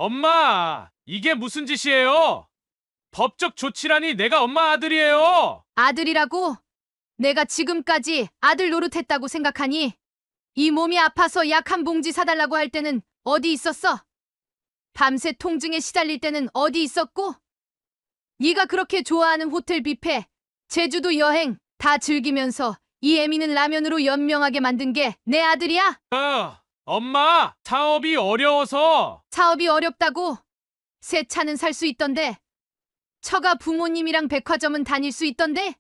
엄마, 이게 무슨 짓이에요? 법적 조치라니 내가 엄마 아들이에요. 아들이라고? 내가 지금까지 아들 노릇했다고 생각하니? 이 몸이 아파서 약 한 봉지 사달라고 할 때는 어디 있었어? 밤새 통증에 시달릴 때는 어디 있었고? 네가 그렇게 좋아하는 호텔 뷔페, 제주도 여행 다 즐기면서 이 애미는 라면으로 연명하게 만든 게 내 아들이야? 엄마, 사업이 어려워서. 사업이 어렵다고? 새 차는 살 수 있던데? 처가 부모님이랑 백화점은 다닐 수 있던데?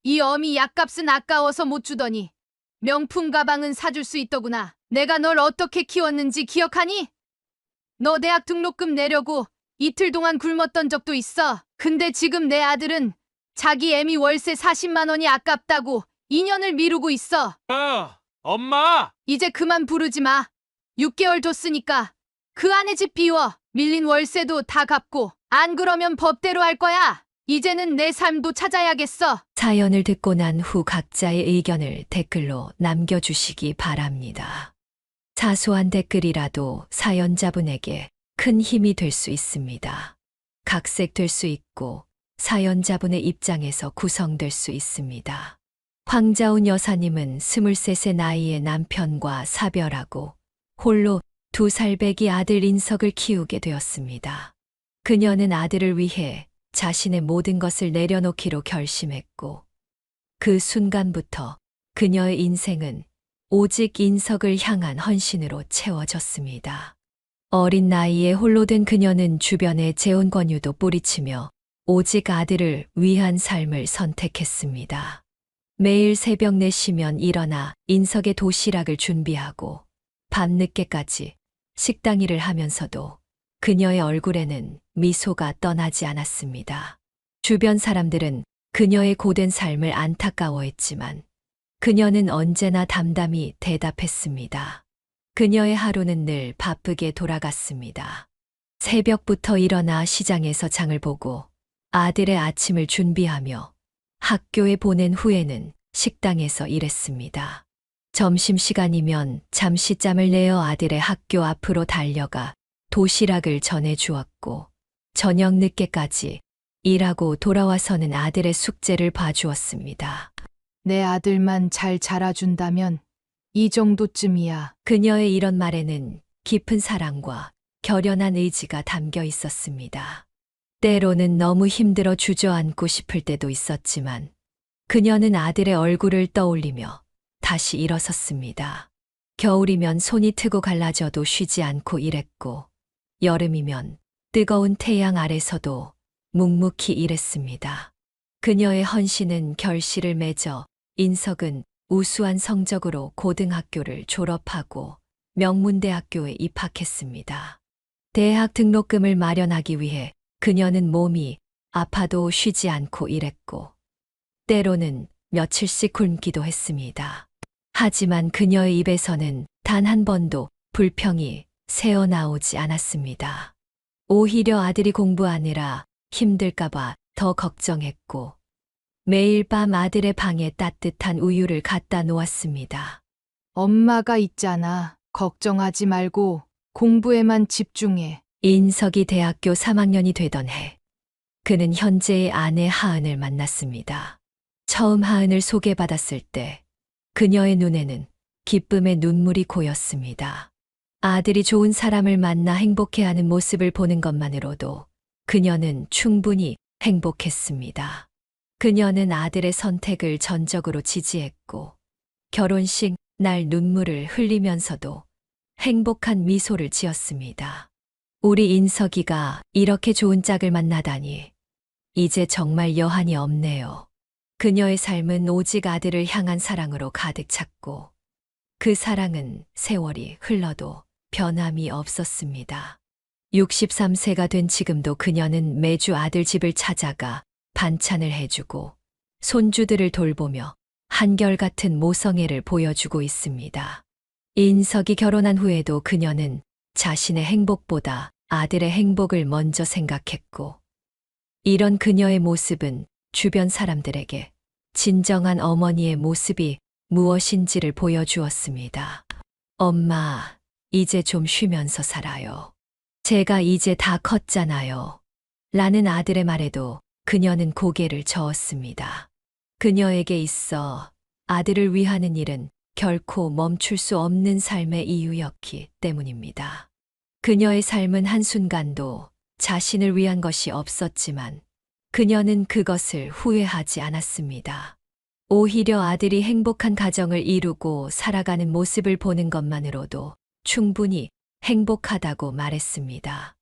이 어미 약값은 아까워서 못 주더니 명품 가방은 사줄 수 있더구나. 내가 널 어떻게 키웠는지 기억하니? 너 대학 등록금 내려고 이틀 동안 굶었던 적도 있어. 근데 지금 내 아들은 자기 애미 월세 40만 원이 아깝다고 2년을 미루고 있어. 엄마, 이제 그만 부르지 마. 6개월 줬으니까 그 안에 집 비워. 밀린 월세도 다 갚고. 안 그러면 법대로 할 거야. 이제는 내 삶도 찾아야겠어. 사연을 듣고 난 후 각자의 의견을 댓글로 남겨주시기 바랍니다. 사소한 댓글이라도 사연자분에게 큰 힘이 될 수 있습니다. 각색될 수 있고 사연자분의 입장에서 구성될 수 있습니다. 황자운 여사님은 23세 나이에 남편과 사별하고 홀로 2살배기 아들 인석을 키우게 되었습니다. 그녀는 아들을 위해 자신의 모든 것을 내려놓기로 결심했고 그 순간부터 그녀의 인생은 오직 인석을 향한 헌신으로 채워졌습니다. 어린 나이에 홀로 된 그녀는 주변에 재혼 권유도 뿌리치며 오직 아들을 위한 삶을 선택했습니다. 매일 새벽 4시면 일어나 인석의 도시락을 준비하고 밤늦게까지 식당 일을 하면서도 그녀의 얼굴에는 미소가 떠나지 않았습니다. 주변 사람들은 그녀의 고된 삶을 안타까워했지만 그녀는 언제나 담담히 대답했습니다. 그녀의 하루는 늘 바쁘게 돌아갔습니다. 새벽부터 일어나 시장에서 장을 보고 아들의 아침을 준비하며 학교에 보낸 후에는 식당에서 일했습니다. 점심시간이면 잠시 짬을 내어 아들의 학교 앞으로 달려가 도시락을 전해주었고 저녁 늦게까지 일하고 돌아와서는 아들의 숙제를 봐주었습니다. 내 아들만 잘 자라준다면 이 정도쯤이야. 그녀의 이런 말에는 깊은 사랑과 결연한 의지가 담겨 있었습니다. 때로는 너무 힘들어 주저앉고 싶을 때도 있었지만 그녀는 아들의 얼굴을 떠올리며 다시 일어섰습니다. 겨울이면 손이 트고 갈라져도 쉬지 않고 일했고 여름이면 뜨거운 태양 아래서도 묵묵히 일했습니다. 그녀의 헌신은 결실을 맺어 인석은 우수한 성적으로 고등학교를 졸업하고 명문대학교에 입학했습니다. 대학 등록금을 마련하기 위해 그녀는 몸이 아파도 쉬지 않고 일했고 때로는 며칠씩 굶기도 했습니다. 하지만 그녀의 입에서는 단 한 번도 불평이 새어나오지 않았습니다. 오히려 아들이 공부하느라 힘들까봐 더 걱정했고 매일 밤 아들의 방에 따뜻한 우유를 갖다 놓았습니다. 엄마가 있잖아. 걱정하지 말고 공부에만 집중해. 인석이 대학교 3학년이 되던 해, 그는 현재의 아내 하은을 만났습니다. 처음 하은을 소개받았을 때 그녀의 눈에는 기쁨의 눈물이 고였습니다. 아들이 좋은 사람을 만나 행복해하는 모습을 보는 것만으로도 그녀는 충분히 행복했습니다. 그녀는 아들의 선택을 전적으로 지지했고 결혼식 날 눈물을 흘리면서도 행복한 미소를 지었습니다. 우리 인석이가 이렇게 좋은 짝을 만나다니 이제 정말 여한이 없네요. 그녀의 삶은 오직 아들을 향한 사랑으로 가득 찼고 그 사랑은 세월이 흘러도 변함이 없었습니다. 63세가 된 지금도 그녀는 매주 아들 집을 찾아가 반찬을 해주고 손주들을 돌보며 한결같은 모성애를 보여주고 있습니다. 인석이 결혼한 후에도 그녀는 자신의 행복보다 아들의 행복을 먼저 생각했고 이런 그녀의 모습은 주변 사람들에게 진정한 어머니의 모습이 무엇인지를 보여주었습니다. 엄마, 이제 좀 쉬면서 살아요. 제가 이제 다 컸잖아요. 라는 아들의 말에도 그녀는 고개를 저었습니다. 그녀에게 있어 아들을 위하는 일은 결코 멈출 수 없는 삶의 이유였기 때문입니다. 그녀의 삶은 한순간도 자신을 위한 것이 없었지만 그녀는 그것을 후회하지 않았습니다. 오히려 아들이 행복한 가정을 이루고 살아가는 모습을 보는 것만으로도 충분히 행복하다고 말했습니다.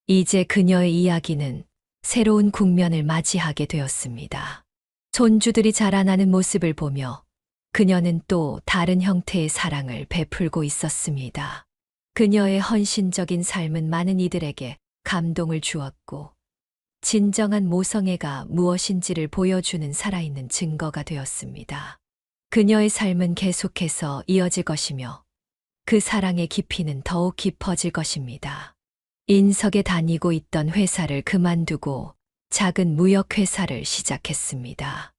이제 그녀의 이야기는 새로운 국면을 맞이하게 되었습니다. 손주들이 자라나는 모습을 보며 그녀는 또 다른 형태의 사랑을 베풀고 있었습니다. 그녀의 헌신적인 삶은 많은 이들에게 감동을 주었고 진정한 모성애가 무엇인지를 보여주는 살아있는 증거가 되었습니다. 그녀의 삶은 계속해서 이어질 것이며 그 사랑의 깊이는 더욱 깊어질 것입니다. 인석에 다니고 있던 회사를 그만두고 작은 무역회사를 시작했습니다.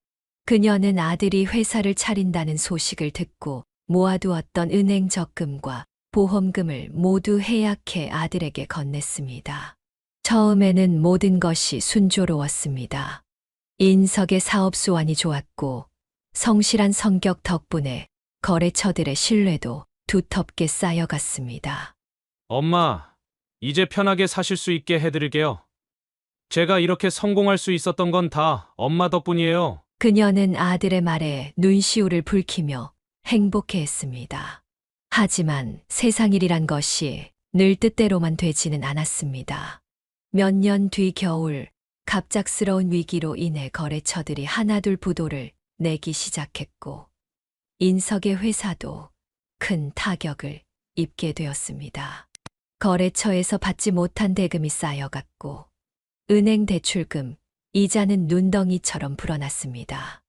그녀는 아들이 회사를 차린다는 소식을 듣고 모아두었던 은행 적금과 보험금을 모두 해약해 아들에게 건넸습니다. 처음에는 모든 것이 순조로웠습니다. 인석의 사업 수완이 좋았고 성실한 성격 덕분에 거래처들의 신뢰도 두텁게 쌓여갔습니다. 엄마, 이제 편하게 사실 수 있게 해드릴게요. 제가 이렇게 성공할 수 있었던 건 다 엄마 덕분이에요. 그녀는 아들의 말에 눈시울을 붉히며 행복해했습니다. 하지만 세상 일이란 것이 늘 뜻대로만 되지는 않았습니다. 몇 년 뒤 겨울, 갑작스러운 위기로 인해 거래처들이 하나둘 부도를 내기 시작했고, 인석의 회사도 큰 타격을 입게 되었습니다. 거래처에서 받지 못한 대금이 쌓여갔고, 은행 대출금, 이자는 눈덩이처럼 불어났습니다.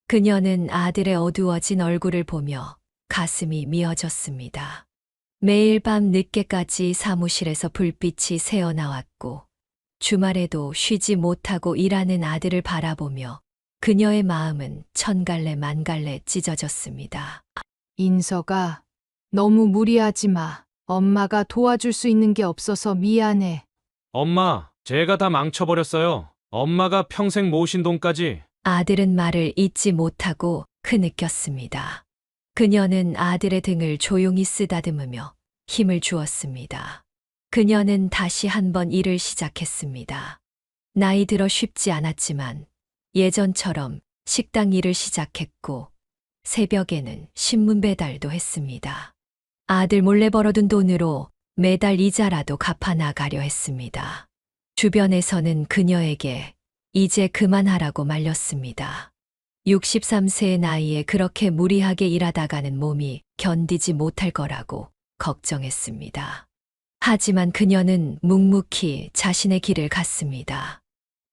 그녀는 아들의 어두워진 얼굴을 보며 가슴이 미어졌습니다. 매일 밤 늦게까지 사무실에서 불빛이 새어나왔고, 주말에도 쉬지 못하고 일하는 아들을 바라보며 그녀의 마음은 천갈래 만갈래 찢어졌습니다. 인석아, 너무 무리하지 마. 엄마가 도와줄 수 있는 게 없어서 미안해. 엄마, 제가 다 망쳐버렸어요. 엄마가 평생 모으신 돈까지. 아들은 말을 잇지 못하고 크느꼈습니다. 그녀는 아들의 등을 조용히 쓰다듬으며 힘을 주었습니다. 그녀는 다시 한번 일을 시작했습니다. 나이 들어 쉽지 않았지만 예전처럼 식당 일을 시작했고 새벽에는 신문 배달도 했습니다. 아들 몰래 벌어둔 돈으로 매달 이자라도 갚아 나가려 했습니다. 주변에서는 그녀에게 이제 그만하라고 말렸습니다. 63세의 나이에 그렇게 무리하게 일하다가는 몸이 견디지 못할 거라고 걱정했습니다. 하지만 그녀는 묵묵히 자신의 길을 갔습니다.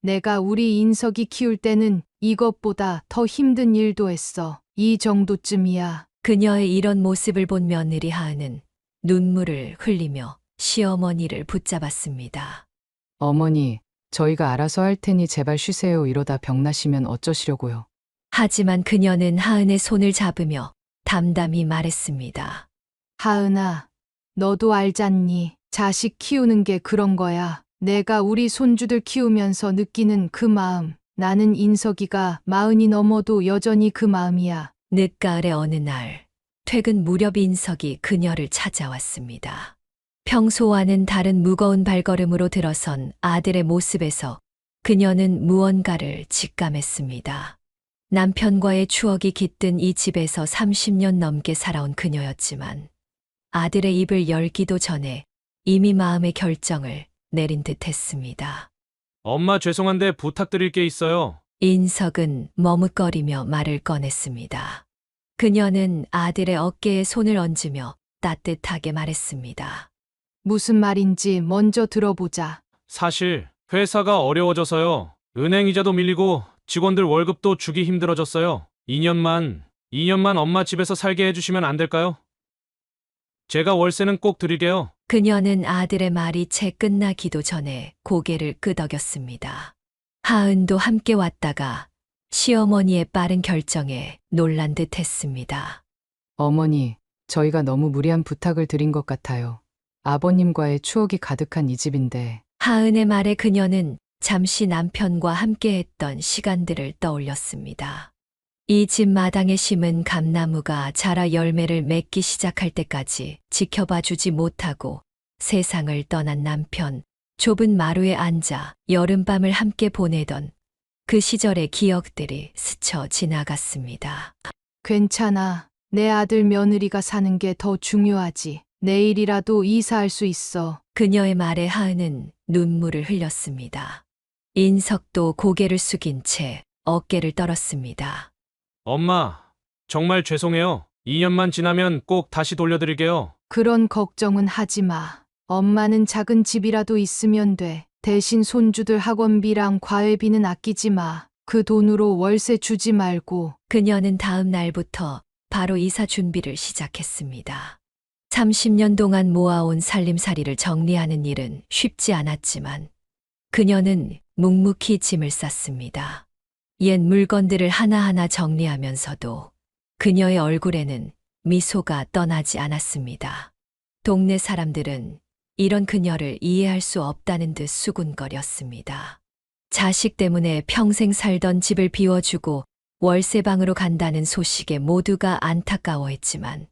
내가 우리 인석이 키울 때는 이것보다 더 힘든 일도 했어. 이 정도쯤이야. 그녀의 이런 모습을 본 며느리 하은은 눈물을 흘리며 시어머니를 붙잡았습니다. 어머니, 저희가 알아서 할 테니 제발 쉬세요. 이러다 병나시면 어쩌시려고요. 하지만 그녀는 하은의 손을 잡으며 담담히 말했습니다. 하은아, 너도 알잖니. 자식 키우는 게 그런 거야. 내가 우리 손주들 키우면서 느끼는 그 마음. 나는 인석이가 40이 넘어도 여전히 그 마음이야. 늦가을의 어느 날, 퇴근 무렵 인석이 그녀를 찾아왔습니다. 평소와는 다른 무거운 발걸음으로 들어선 아들의 모습에서 그녀는 무언가를 직감했습니다. 남편과의 추억이 깃든 이 집에서 30년 넘게 살아온 그녀였지만 아들의 입을 열기도 전에 이미 마음의 결정을 내린 듯 했습니다. 엄마 죄송한데 부탁드릴 게 있어요. 인석은 머뭇거리며 말을 꺼냈습니다. 그녀는 아들의 어깨에 손을 얹으며 따뜻하게 말했습니다. 무슨 말인지 먼저 들어보자. 사실 회사가 어려워져서요. 은행 이자도 밀리고 직원들 월급도 주기 힘들어졌어요. 2년만 엄마 집에서 살게 해주시면 안 될까요? 제가 월세는 꼭 드릴게요. 그녀는 아들의 말이 채 끝나기도 전에 고개를 끄덕였습니다. 하은도 함께 왔다가 시어머니의 빠른 결정에 놀란 듯 했습니다. 어머니, 저희가 너무 무리한 부탁을 드린 것 같아요. 아버님과의 추억이 가득한 이 집인데 하은의 말에 그녀는 잠시 남편과 함께했던 시간들을 떠올렸습니다. 이 집 마당에 심은 감나무가 자라 열매를 맺기 시작할 때까지 지켜봐 주지 못하고 세상을 떠난 남편, 좁은 마루에 앉아 여름밤을 함께 보내던 그 시절의 기억들이 스쳐 지나갔습니다. 괜찮아. 내 아들 며느리가 사는 게 더 중요하지. 내일이라도 이사할 수 있어. 그녀의 말에 하은은 눈물을 흘렸습니다. 인석도 고개를 숙인 채 어깨를 떨었습니다. 엄마, 정말 죄송해요. 2년만 지나면 꼭 다시 돌려드릴게요. 그런 걱정은 하지 마. 엄마는 작은 집이라도 있으면 돼. 대신 손주들 학원비랑 과외비는 아끼지 마. 그 돈으로 월세 주지 말고. 그녀는 다음 날부터 바로 이사 준비를 시작했습니다. 30년 동안 모아온 살림살이를 정리하는 일은 쉽지 않았지만 그녀는 묵묵히 짐을 쌌습니다. 옛 물건들을 하나하나 정리하면서도 그녀의 얼굴에는 미소가 떠나지 않았습니다. 동네 사람들은 이런 그녀를 이해할 수 없다는 듯 수군거렸습니다. 자식 때문에 평생 살던 집을 비워주고 월세방으로 간다는 소식에 모두가 안타까워했지만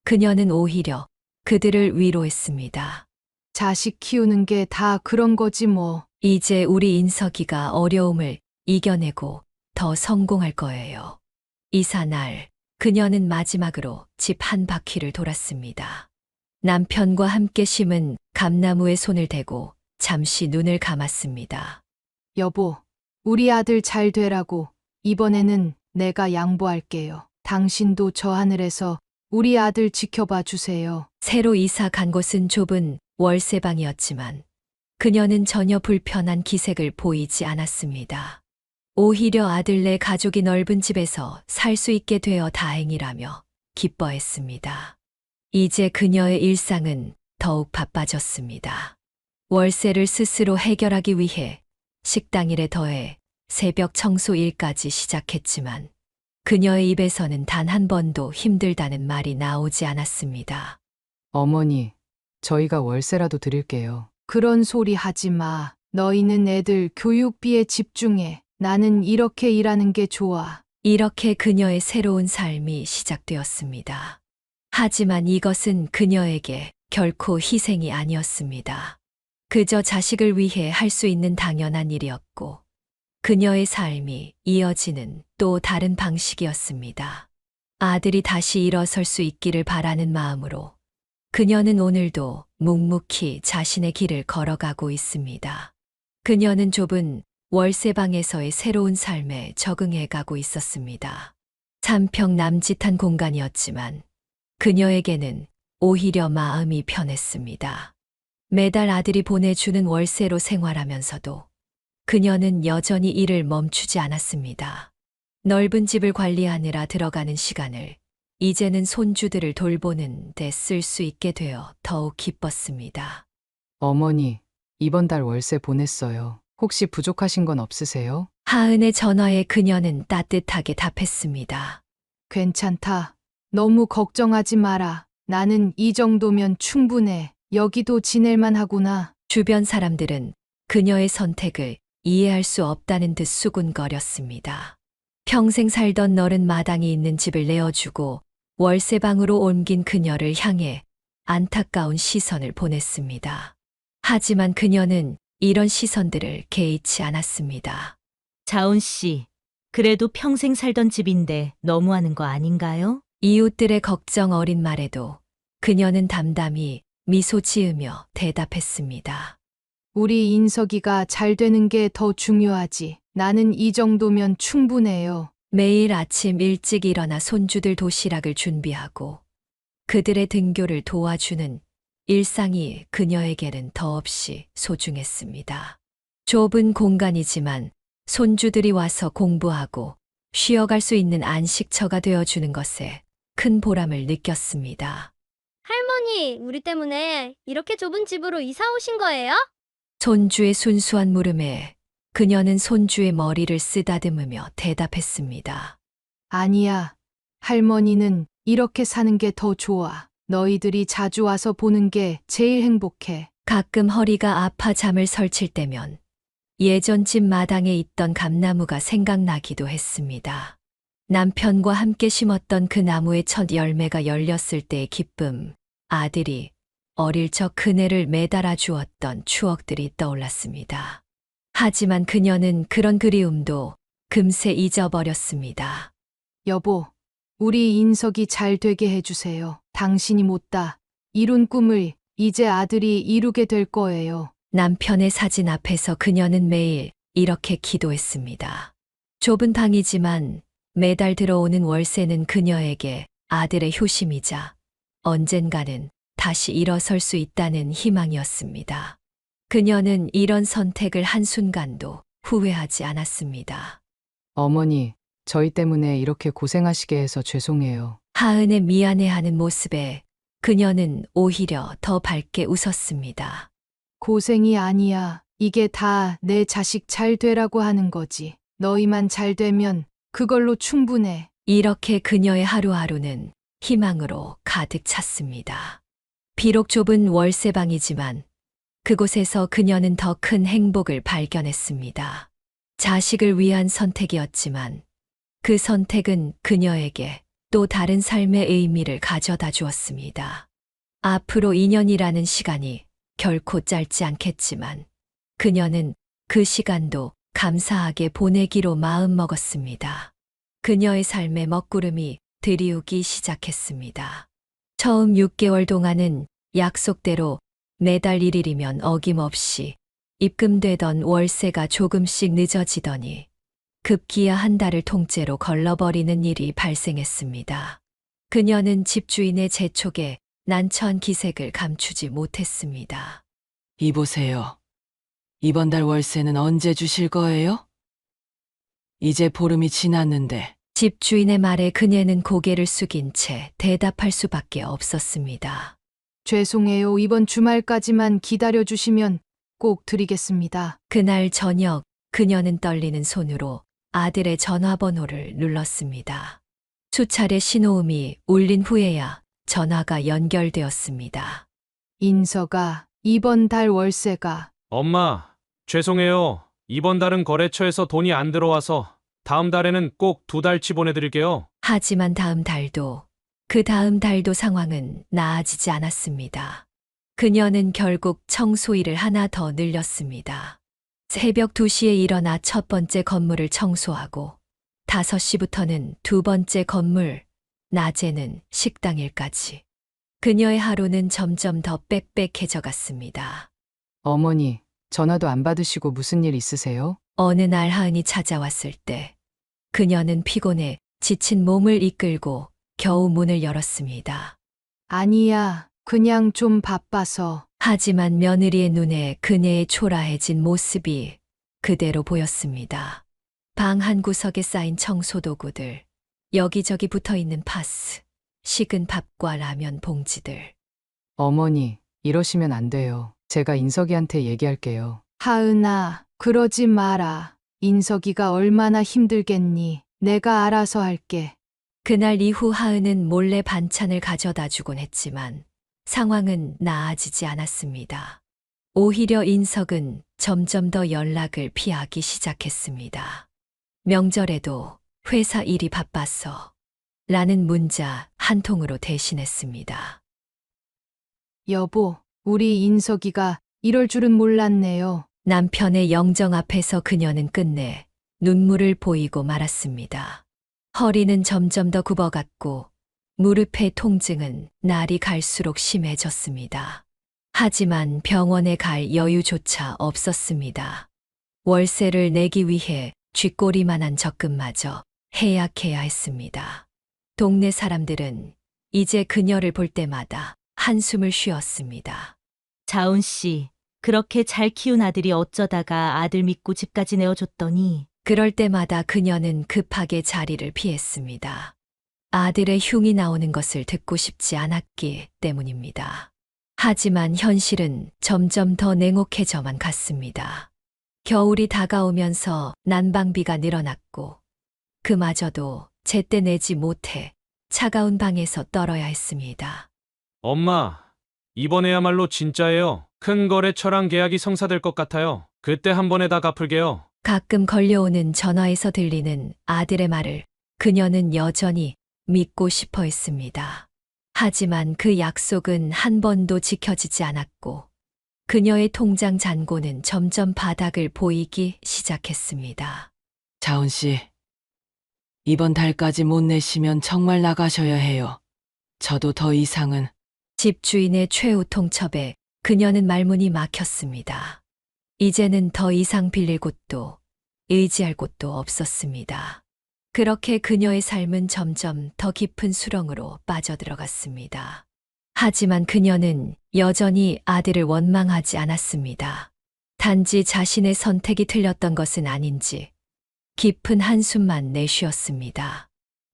그녀는 오히려 그들을 위로했습니다. 자식 키우는 게 다 그런 거지 뭐. 이제 우리 인석이가 어려움을 이겨내고 더 성공할 거예요. 이사 날, 그녀는 마지막으로 집 한 바퀴를 돌았습니다. 남편과 함께 심은 감나무에 손을 대고 잠시 눈을 감았습니다. 여보, 우리 아들 잘 되라고. 이번에는 내가 양보할게요. 당신도 저 하늘에서 우리 아들 지켜봐 주세요. 새로 이사 간 곳은 좁은 월세방이었지만 그녀는 전혀 불편한 기색을 보이지 않았습니다. 오히려 아들네 가족이 넓은 집에서 살 수 있게 되어 다행이라며 기뻐했습니다. 이제 그녀의 일상은 더욱 바빠졌습니다. 월세를 스스로 해결하기 위해 식당 일에 더해 새벽 청소 일까지 시작했지만 그녀의 입에서는 단 한 번도 힘들다는 말이 나오지 않았습니다. 어머니, 저희가 월세라도 드릴게요. 그런 소리 하지 마. 너희는 애들 교육비에 집중해. 나는 이렇게 일하는 게 좋아. 이렇게 그녀의 새로운 삶이 시작되었습니다. 하지만 이것은 그녀에게 결코 희생이 아니었습니다. 그저 자식을 위해 할 수 있는 당연한 일이었고, 그녀의 삶이 이어지는 또 다른 방식이었습니다. 아들이 다시 일어설 수 있기를 바라는 마음으로 그녀는 오늘도 묵묵히 자신의 길을 걸어가고 있습니다. 그녀는 좁은 월세방에서의 새로운 삶에 적응해 가고 있었습니다. 삼평 남짓한 공간이었지만 그녀에게는 오히려 마음이 편했습니다. 매달 아들이 보내주는 월세로 생활하면서도 그녀는 여전히 일을 멈추지 않았습니다. 넓은 집을 관리하느라 들어가는 시간을 이제는 손주들을 돌보는 데 쓸 수 있게 되어 더욱 기뻤습니다. 어머니, 이번 달 월세 보냈어요. 혹시 부족하신 건 없으세요? 하은의 전화에 그녀는 따뜻하게 답했습니다. 괜찮다. 너무 걱정하지 마라. 나는 이 정도면 충분해. 여기도 지낼만 하구나. 주변 사람들은 그녀의 선택을 이해할 수 없다는 듯 수군거렸습니다. 평생 살던 너른 마당이 있는 집을 내어주고 월세방으로 옮긴 그녀를 향해 안타까운 시선을 보냈습니다. 하지만 그녀는 이런 시선들을 개의치 않았습니다. 자온 씨, 그래도 평생 살던 집인데 너무하는 거 아닌가요? 이웃들의 걱정 어린 말에도 그녀는 담담히 미소 지으며 대답했습니다. 우리 인석이가 잘 되는 게 더 중요하지. 나는 이 정도면 충분해요. 매일 아침 일찍 일어나 손주들 도시락을 준비하고 그들의 등교를 도와주는 일상이 그녀에게는 더없이 소중했습니다. 좁은 공간이지만 손주들이 와서 공부하고 쉬어갈 수 있는 안식처가 되어주는 것에 큰 보람을 느꼈습니다. 할머니, 우리 때문에 이렇게 좁은 집으로 이사 오신 거예요? 손주의 순수한 물음에 그녀는 손주의 머리를 쓰다듬으며 대답했습니다. 아니야. 할머니는 이렇게 사는 게 더 좋아. 너희들이 자주 와서 보는 게 제일 행복해. 가끔 허리가 아파 잠을 설칠 때면 예전 집 마당에 있던 감나무가 생각나기도 했습니다. 남편과 함께 심었던 그 나무의 첫 열매가 열렸을 때의 기쁨, 아들이 어릴 적 그네를 매달아 주었던 추억들이 떠올랐습니다. 하지만 그녀는 그런 그리움도 금세 잊어버렸습니다. 여보, 우리 인석이 잘 되게 해주세요. 당신이 못다 이룬 꿈을 이제 아들이 이루게 될 거예요. 남편의 사진 앞에서 그녀는 매일 이렇게 기도했습니다. 좁은 방이지만 매달 들어오는 월세는 그녀에게 아들의 효심이자 언젠가는 다시 일어설 수 있다는 희망이었습니다. 그녀는 이런 선택을 한순간도 후회하지 않았습니다. 어머니, 저희 때문에 이렇게 고생하시게 해서 죄송해요. 하은의 미안해하는 모습에 그녀는 오히려 더 밝게 웃었습니다. 고생이 아니야. 이게 다 내 자식 잘 되라고 하는 거지. 너희만 잘 되면 그걸로 충분해. 이렇게 그녀의 하루하루는 희망으로 가득 찼습니다. 비록 좁은 월세방이지만 그곳에서 그녀는 더 큰 행복을 발견했습니다. 자식을 위한 선택이었지만 그 선택은 그녀에게 또 다른 삶의 의미를 가져다 주었습니다. 앞으로 2년이라는 시간이 결코 짧지 않겠지만 그녀는 그 시간도 감사하게 보내기로 마음먹었습니다. 그녀의 삶의 먹구름이 드리우기 시작했습니다. 처음 6개월 동안은 약속대로 매달 1일이면 어김없이 입금되던 월세가 조금씩 늦어지더니 급기야 한 달을 통째로 걸러버리는 일이 발생했습니다. 그녀는 집주인의 재촉에 난처한 기색을 감추지 못했습니다. 이보세요. 이번 달 월세는 언제 주실 거예요? 이제 보름이 지났는데. 집주인의 말에 그녀는 고개를 숙인 채 대답할 수밖에 없었습니다. 죄송해요. 이번 주말까지만 기다려주시면 꼭 드리겠습니다. 그날 저녁 그녀는 떨리는 손으로 아들의 전화번호를 눌렀습니다. 수차례 신호음이 울린 후에야 전화가 연결되었습니다. 인서가 이번 달 월세가 엄마, 죄송해요. 이번 달은 거래처에서 돈이 안 들어와서 다음 달에는 꼭 2달치 보내드릴게요. 하지만 다음 달도 그 다음 달도 상황은 나아지지 않았습니다. 그녀는 결국 청소일을 하나 더 늘렸습니다. 새벽 2시에 일어나 첫 번째 건물을 청소하고 5시부터는 두 번째 건물, 낮에는 식당 일까지. 그녀의 하루는 점점 더 빽빽해져 갔습니다. 어머니, 전화도 안 받으시고 무슨 일 있으세요? 어느 날 하은이 찾아왔을 때 그녀는 피곤해 지친 몸을 이끌고 겨우 문을 열었습니다. 아니야. 그냥 좀 바빠서. 하지만 며느리의 눈에 그녀의 초라해진 모습이 그대로 보였습니다. 방 한 구석에 쌓인 청소도구들, 여기저기 붙어있는 파스, 식은 밥과 라면 봉지들. 어머니, 이러시면 안 돼요. 제가 인석이한테 얘기할게요. 하은아, 그러지 마라. 인석이가 얼마나 힘들겠니? 내가 알아서 할게. 그날 이후 하은은 몰래 반찬을 가져다 주곤 했지만 상황은 나아지지 않았습니다. 오히려 인석은 점점 더 연락을 피하기 시작했습니다. 명절에도 회사 일이 바빠서 라는 문자 한 통으로 대신했습니다. 여보, 우리 인석이가 이럴 줄은 몰랐네요. 남편의 영정 앞에서 그녀는 끝내 눈물을 보이고 말았습니다. 허리는 점점 더 굽어갔고 무릎의 통증은 날이 갈수록 심해졌습니다. 하지만 병원에 갈 여유조차 없었습니다. 월세를 내기 위해 쥐꼬리만한 적금마저 해약해야 했습니다. 동네 사람들은 이제 그녀를 볼 때마다 한숨을 쉬었습니다. 자운 씨, 그렇게 잘 키운 아들이 어쩌다가 아들 믿고 집까지 내어줬더니 그럴 때마다 그녀는 급하게 자리를 피했습니다. 아들의 흉이 나오는 것을 듣고 싶지 않았기 때문입니다. 하지만 현실은 점점 더 냉혹해져만 갔습니다. 겨울이 다가오면서 난방비가 늘어났고 그마저도 제때 내지 못해 차가운 방에서 떨어야 했습니다. 엄마, 이번에야말로 진짜예요. 큰 거래처랑 계약이 성사될 것 같아요. 그때 한 번에 다 갚을게요. 가끔 걸려오는 전화에서 들리는 아들의 말을 그녀는 여전히 믿고 싶어 했습니다. 하지만 그 약속은 한 번도 지켜지지 않았고 그녀의 통장 잔고는 점점 바닥을 보이기 시작했습니다. 자은 씨, 이번 달까지 못 내시면 정말 나가셔야 해요. 저도 더 이상은. 집주인의 최후 통첩에 그녀는 말문이 막혔습니다. 이제는 더 이상 빌릴 곳도 의지할 곳도 없었습니다. 그렇게 그녀의 삶은 점점 더 깊은 수렁으로 빠져들어갔습니다. 하지만 그녀는 여전히 아들을 원망하지 않았습니다. 단지 자신의 선택이 틀렸던 것은 아닌지 깊은 한숨만 내쉬었습니다.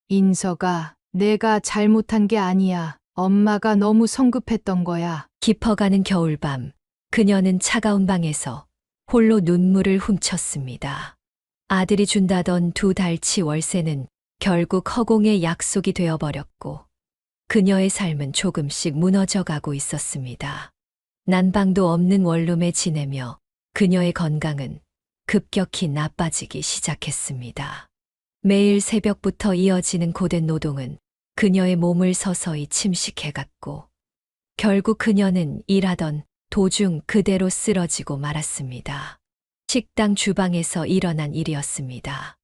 인석아, 내가 잘못한 게 아니야. 엄마가 너무 성급했던 거야. 깊어가는 겨울밤, 그녀는 차가운 방에서 홀로 눈물을 훔쳤습니다. 아들이 준다던 2달치 월세는 결국 허공의 약속이 되어버렸고 그녀의 삶은 조금씩 무너져가고 있었습니다. 난방도 없는 원룸에 지내며 그녀의 건강은 급격히 나빠지기 시작했습니다. 매일 새벽부터 이어지는 고된 노동은 그녀의 몸을 서서히 침식해갔고 결국 그녀는 일하던 도중 그대로 쓰러지고 말았습니다. 식당 주방에서 일어난 일이었습니다.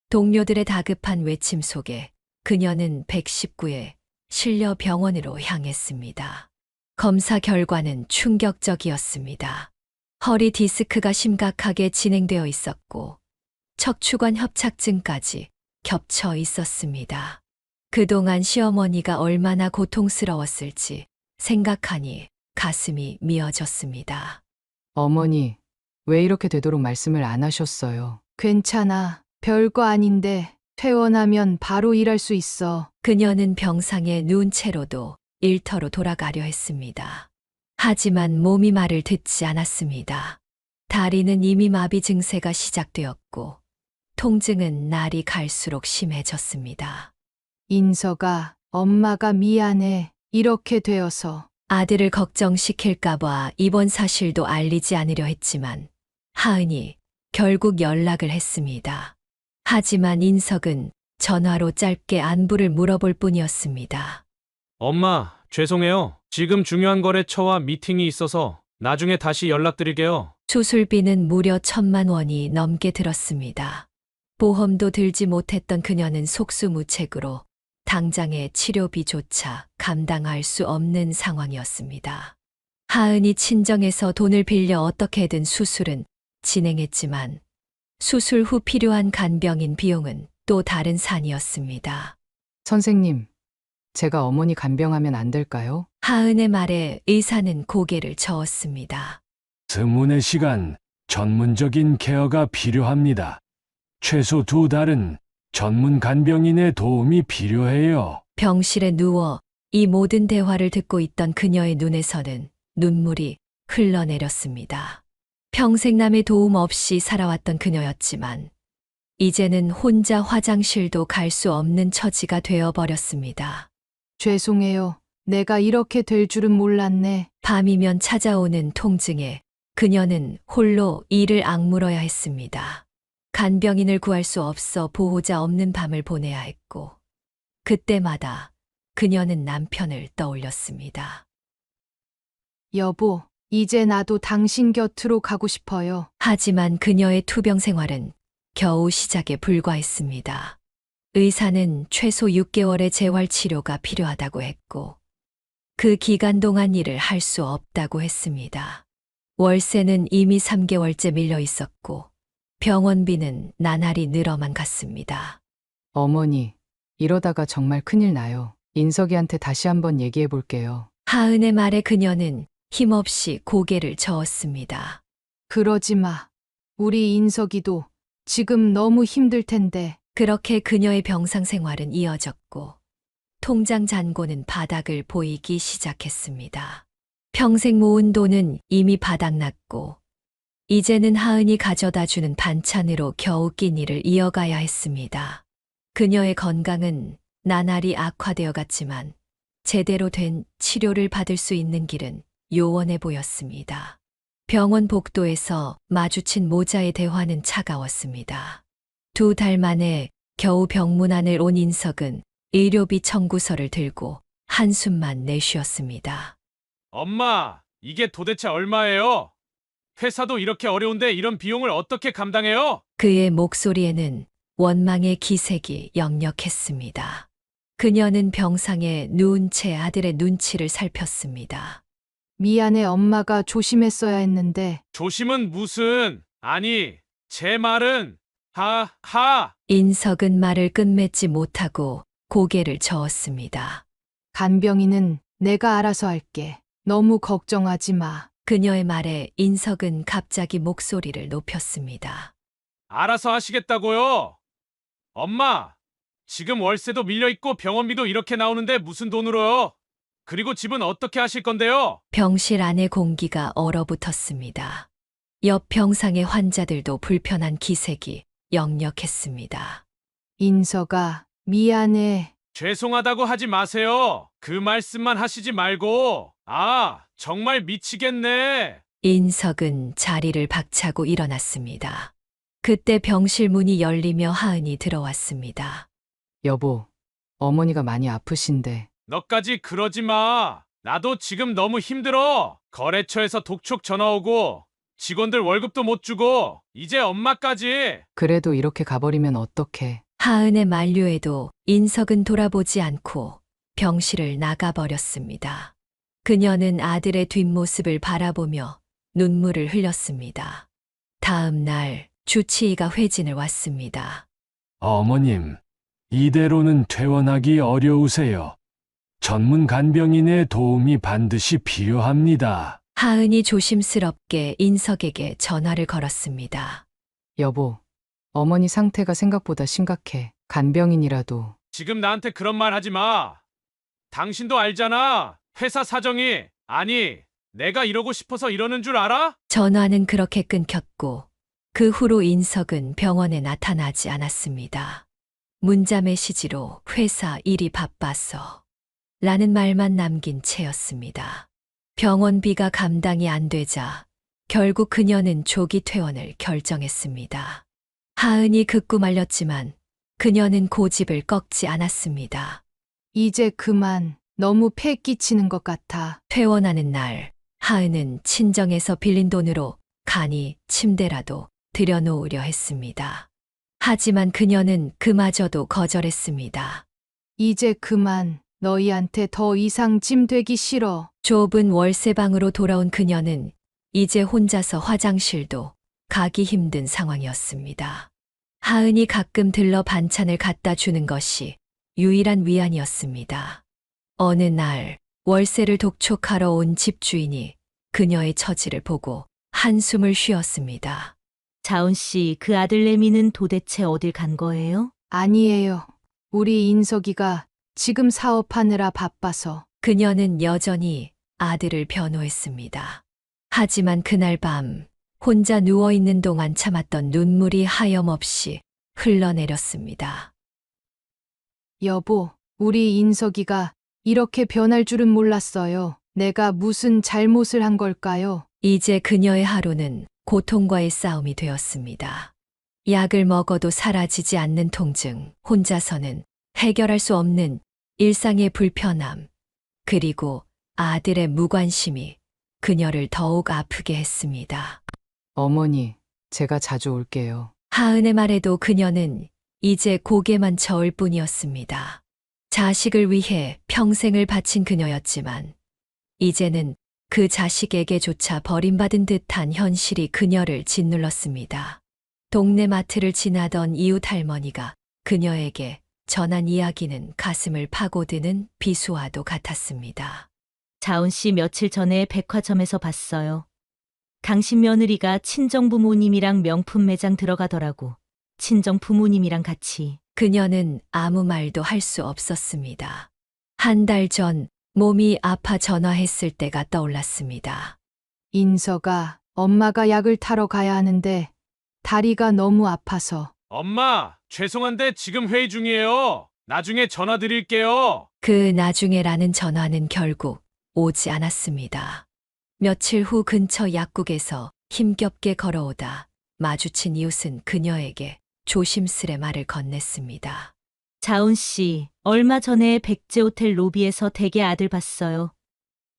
동료들의 다급한 외침 속에 그녀는 119에 실려 병원으로 향했습니다. 검사 결과는 충격적이었습니다. 허리 디스크가 심각하게 진행되어 있었고 척추관 협착증까지 겹쳐 있었습니다. 그동안 시어머니가 얼마나 고통스러웠을지 생각하니 가슴이 미어졌습니다. 어머니, 왜 이렇게 되도록 말씀을 안 하셨어요? 괜찮아. 별거 아닌데 퇴원하면 바로 일할 수 있어. 그녀는 병상에 누운 채로도 일터로 돌아가려 했습니다. 하지만 몸이 말을 듣지 않았습니다. 다리는 이미 마비 증세가 시작되었고 통증은 날이 갈수록 심해졌습니다. 인석아, 엄마가 미안해. 이렇게 되어서. 아들을 걱정시킬까봐 이번 사실도 알리지 않으려 했지만 하은이 결국 연락을 했습니다. 하지만 인석은 전화로 짧게 안부를 물어볼 뿐이었습니다. 엄마, 죄송해요. 지금 중요한 거래처와 미팅이 있어서 나중에 다시 연락드릴게요. 수술비는 무려 1,000만 원이 넘게 들었습니다. 보험도 들지 못했던 그녀는 속수무책으로 당장의 치료비조차 감당할 수 없는 상황이었습니다. 하은이 친정에서 돈을 빌려 어떻게든 수술은 진행했지만 수술 후 필요한 간병인 비용은 또 다른 산이었습니다. 선생님, 제가 어머니 간병하면 안 될까요? 하은의 말에 의사는 고개를 저었습니다. 스문의 시간, 전문적인 케어가 필요합니다. 최소 2달은 전문 간병인의 도움이 필요해요. 병실에 누워 이 모든 대화를 듣고 있던 그녀의 눈에서는 눈물이 흘러내렸습니다. 평생 남의 도움 없이 살아왔던 그녀였지만 이제는 혼자 화장실도 갈 수 없는 처지가 되어버렸습니다. 죄송해요. 내가 이렇게 될 줄은 몰랐네. 밤이면 찾아오는 통증에 그녀는 홀로 이를 악물어야 했습니다. 간병인을 구할 수 없어 보호자 없는 밤을 보내야 했고 그때마다 그녀는 남편을 떠올렸습니다. 여보, 이제 나도 당신 곁으로 가고 싶어요. 하지만 그녀의 투병 생활은 겨우 시작에 불과했습니다. 의사는 최소 6개월의 재활 치료가 필요하다고 했고 그 기간 동안 일을 할 수 없다고 했습니다. 월세는 이미 3개월째 밀려 있었고 병원비는 나날이 늘어만 갔습니다. 어머니, 이러다가 정말 큰일 나요. 인석이한테 다시 한번 얘기해 볼게요. 하은의 말에 그녀는 힘없이 고개를 저었습니다. 그러지 마. 우리 인석이도 지금 너무 힘들 텐데. 그렇게 그녀의 병상 생활은 이어졌고 통장 잔고는 바닥을 보이기 시작했습니다. 평생 모은 돈은 이미 바닥났고 이제는 하은이 가져다 주는 반찬으로 겨우 끼니를 이어가야 했습니다. 그녀의 건강은 나날이 악화되어 갔지만 제대로 된 치료를 받을 수 있는 길은 요원해 보였습니다. 병원 복도에서 마주친 모자의 대화는 차가웠습니다. 2달 만에 겨우 병문 안을 온 인석은 의료비 청구서를 들고 한숨만 내쉬었습니다. 엄마, 이게 도대체 얼마예요? 회사도 이렇게 어려운데 이런 비용을 어떻게 감당해요? 그의 목소리에는 원망의 기색이 역력했습니다. 그녀는 병상에 누운 채 아들의 눈치를 살폈습니다. 미안해, 엄마가 조심했어야 했는데. 조심은 무슨, 아니, 제 말은, 하. 인석은 말을 끝맺지 못하고 고개를 저었습니다. 간병인은 내가 알아서 할게. 너무 걱정하지 마. 그녀의 말에 인석은 갑자기 목소리를 높였습니다. 알아서 하시겠다고요? 엄마, 지금 월세도 밀려있고 병원비도 이렇게 나오는데 무슨 돈으로요? 그리고 집은 어떻게 하실 건데요? 병실 안의 공기가 얼어붙었습니다. 옆 병상의 환자들도 불편한 기색이 역력했습니다. 인석아, 미안해. 죄송하다고 하지 마세요. 그 말씀만 하시지 말고. 정말 미치겠네. 인석은 자리를 박차고 일어났습니다. 그때 병실 문이 열리며 하은이 들어왔습니다. 여보, 어머니가 많이 아프신데. 너까지 그러지 마. 나도 지금 너무 힘들어. 거래처에서 독촉 전화 오고 직원들 월급도 못 주고 이제 엄마까지. 그래도 이렇게 가버리면 어떡해. 하은의 만류에도 인석은 돌아보지 않고 병실을 나가버렸습니다. 그녀는 아들의 뒷모습을 바라보며 눈물을 흘렸습니다. 다음 날 주치의가 회진을 왔습니다. 어머님, 이대로는 퇴원하기 어려우세요. 전문 간병인의 도움이 반드시 필요합니다. 하은이 조심스럽게 인석에게 전화를 걸었습니다. 여보, 어머니 상태가 생각보다 심각해. 간병인이라도. 지금 나한테 그런 말 하지 마. 당신도 알잖아. 회사 사정이. 아니, 내가 이러고 싶어서 이러는 줄 알아? 전화는 그렇게 끊겼고 그 후로 인석은 병원에 나타나지 않았습니다. 문자 메시지로 회사 일이 바빠서 라는 말만 남긴 채였습니다. 병원비가 감당이 안 되자 결국 그녀는 조기 퇴원을 결정했습니다. 하은이 극구 말렸지만 그녀는 고집을 꺾지 않았습니다. 이제 그만. 너무 폐 끼치는 것 같아. 퇴원하는 날 하은은 친정에서 빌린 돈으로 간이 침대라도 들여놓으려 했습니다. 하지만 그녀는 그마저도 거절했습니다. 이제 그만. 너희한테 더 이상 짐 되기 싫어. 좁은 월세방으로 돌아온 그녀는 이제 혼자서 화장실도 가기 힘든 상황이었습니다. 하은이 가끔 들러 반찬을 갖다 주는 것이 유일한 위안이었습니다. 어느 날 월세를 독촉하러 온 집주인이 그녀의 처지를 보고 한숨을 쉬었습니다. 자운 씨, 그 아들 레미는 도대체 어딜 간 거예요? 아니에요. 우리 인석이가 지금 사업하느라 바빠서. 그녀는 여전히 아들을 변호했습니다. 하지만 그날 밤 혼자 누워있는 동안 참았던 눈물이 하염없이 흘러내렸습니다. 여보, 우리 인석이가 이렇게 변할 줄은 몰랐어요. 내가 무슨 잘못을 한 걸까요? 이제 그녀의 하루는 고통과의 싸움이 되었습니다. 약을 먹어도 사라지지 않는 통증, 혼자서는 해결할 수 없는 일상의 불편함, 그리고 아들의 무관심이 그녀를 더욱 아프게 했습니다. 어머니, 제가 자주 올게요. 하은의 말에도 그녀는 이제 고개만 저을 뿐이었습니다. 자식을 위해 평생을 바친 그녀였지만 이제는 그 자식에게조차 버림받은 듯한 현실이 그녀를 짓눌렀습니다. 동네 마트를 지나던 이웃 할머니가 그녀에게 전한 이야기는 가슴을 파고드는 비수와도 같았습니다. 자운 씨 며칠 전에 백화점에서 봤어요. 당신 며느리가 친정 부모님이랑 명품 매장 들어가더라고. 친정 부모님이랑 같이. 그녀는 아무 말도 할 수 없었습니다. 한 달 전 몸이 아파 전화했을 때가 떠올랐습니다. 인석아, 엄마가 약을 타러 가야 하는데 다리가 너무 아파서. 엄마, 죄송한데 지금 회의 중이에요. 나중에 전화 드릴게요. 그 나중에라는 전화는 결국 오지 않았습니다. 며칠 후 근처 약국에서 힘겹게 걸어오다 마주친 이웃은 그녀에게 조심스레 말을 건넸습니다. 자운 씨, 얼마 전에 백제 호텔 로비에서 댁의 아들 봤어요.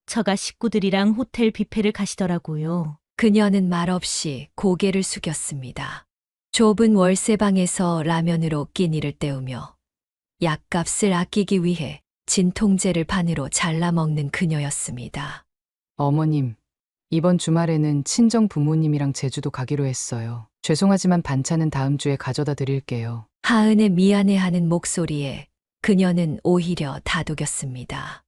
처가 식구들이랑 호텔 뷔페를 가시더라고요. 그녀는 말없이 고개를 숙였습니다. 좁은 월세방에서 라면으로 끼니를 때우며 약값을 아끼기 위해 진통제를 반으로 잘라 먹는 그녀였습니다. 어머님, 이번 주말에는 친정 부모님이랑 제주도 가기로 했어요. 죄송하지만 반찬은 다음 주에 가져다 드릴게요. 하은의 미안해하는 목소리에 그녀는 오히려 다독였습니다.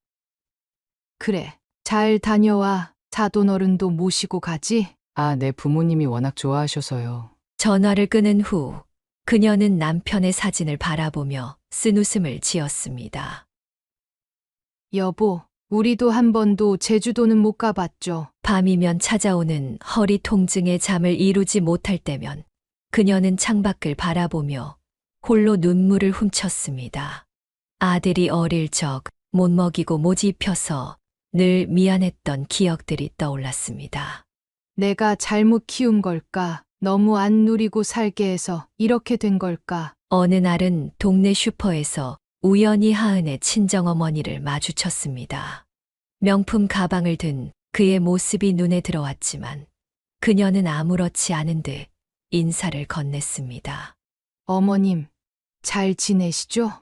그래, 잘 다녀와. 사돈어른도 모시고 가지? 아, 네, 부모님이 워낙 좋아하셔서요. 전화를 끊은 후 그녀는 남편의 사진을 바라보며 쓴웃음을 지었습니다. 여보, 우리도 한 번도 제주도는 못 가봤죠. 밤이면 찾아오는 허리 통증에 잠을 이루지 못할 때면 그녀는 창밖을 바라보며 홀로 눈물을 훔쳤습니다. 아들이 어릴 적 못 먹이고 못 입혀서 늘 미안했던 기억들이 떠올랐습니다. 내가 잘못 키운 걸까? 너무 안 누리고 살게 해서 이렇게 된 걸까? 어느 날은 동네 슈퍼에서 우연히 하은의 친정어머니를 마주쳤습니다. 명품 가방을 든 그의 모습이 눈에 들어왔지만 그녀는 아무렇지 않은 듯 인사를 건넸습니다. 어머님, 잘 지내시죠?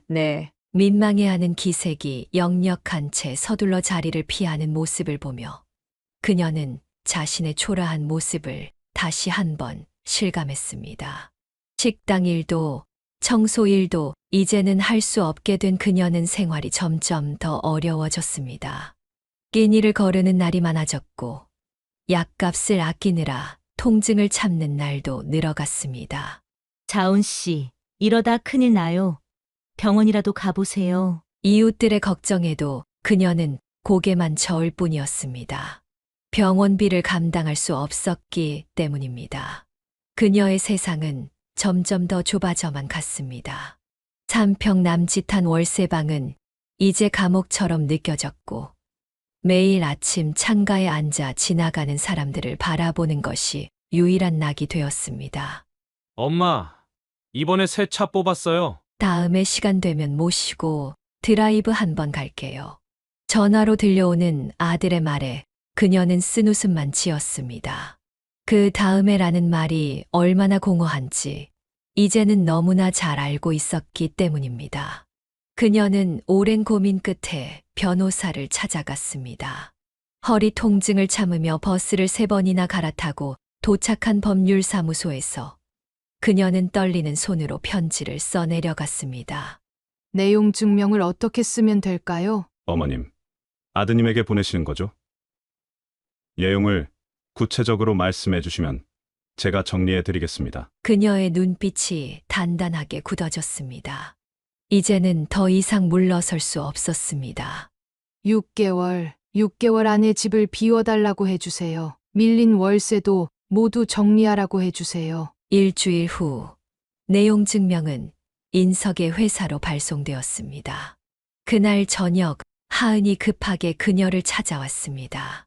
네. 민망해하는 기색이 역력한 채 서둘러 자리를 피하는 모습을 보며 그녀는 자신의 초라한 모습을 다시 한번 실감했습니다. 식당 일도 청소 일도 이제는 할 수 없게 된 그녀는 생활이 점점 더 어려워졌습니다. 끼니를 거르는 날이 많아졌고 약값을 아끼느라 통증을 참는 날도 늘어갔습니다. 자운 씨, 이러다 큰일 나요. 병원이라도 가보세요. 이웃들의 걱정에도 그녀는 고개만 저을 뿐이었습니다. 병원비를 감당할 수 없었기 때문입니다. 그녀의 세상은 점점 더 좁아져만 갔습니다. 3평 남짓한 월세방은 이제 감옥처럼 느껴졌고 매일 아침 창가에 앉아 지나가는 사람들을 바라보는 것이 유일한 낙이 되었습니다. 엄마, 이번에 새 차 뽑았어요. 다음에 시간 되면 모시고 드라이브 한번 갈게요. 전화로 들려오는 아들의 말에 그녀는 쓴웃음만 지었습니다. 그 다음에라는 말이 얼마나 공허한지 이제는 너무나 잘 알고 있었기 때문입니다. 그녀는 오랜 고민 끝에 변호사를 찾아갔습니다. 허리 통증을 참으며 버스를 3번이나 갈아타고 도착한 법률사무소에서 그녀는 떨리는 손으로 편지를 써내려갔습니다. 내용 증명을 어떻게 쓰면 될까요? 어머님, 아드님에게 보내시는 거죠? 내용을 구체적으로 말씀해 주시면 제가 정리해 드리겠습니다. 그녀의 눈빛이 단단하게 굳어졌습니다. 이제는 더 이상 물러설 수 없었습니다. 6개월 안에 집을 비워달라고 해주세요. 밀린 월세도 모두 정리하라고 해주세요. 일주일 후 내용 증명은 인석의 회사로 발송되었습니다. 그날 저녁 하은이 급하게 그녀를 찾아왔습니다.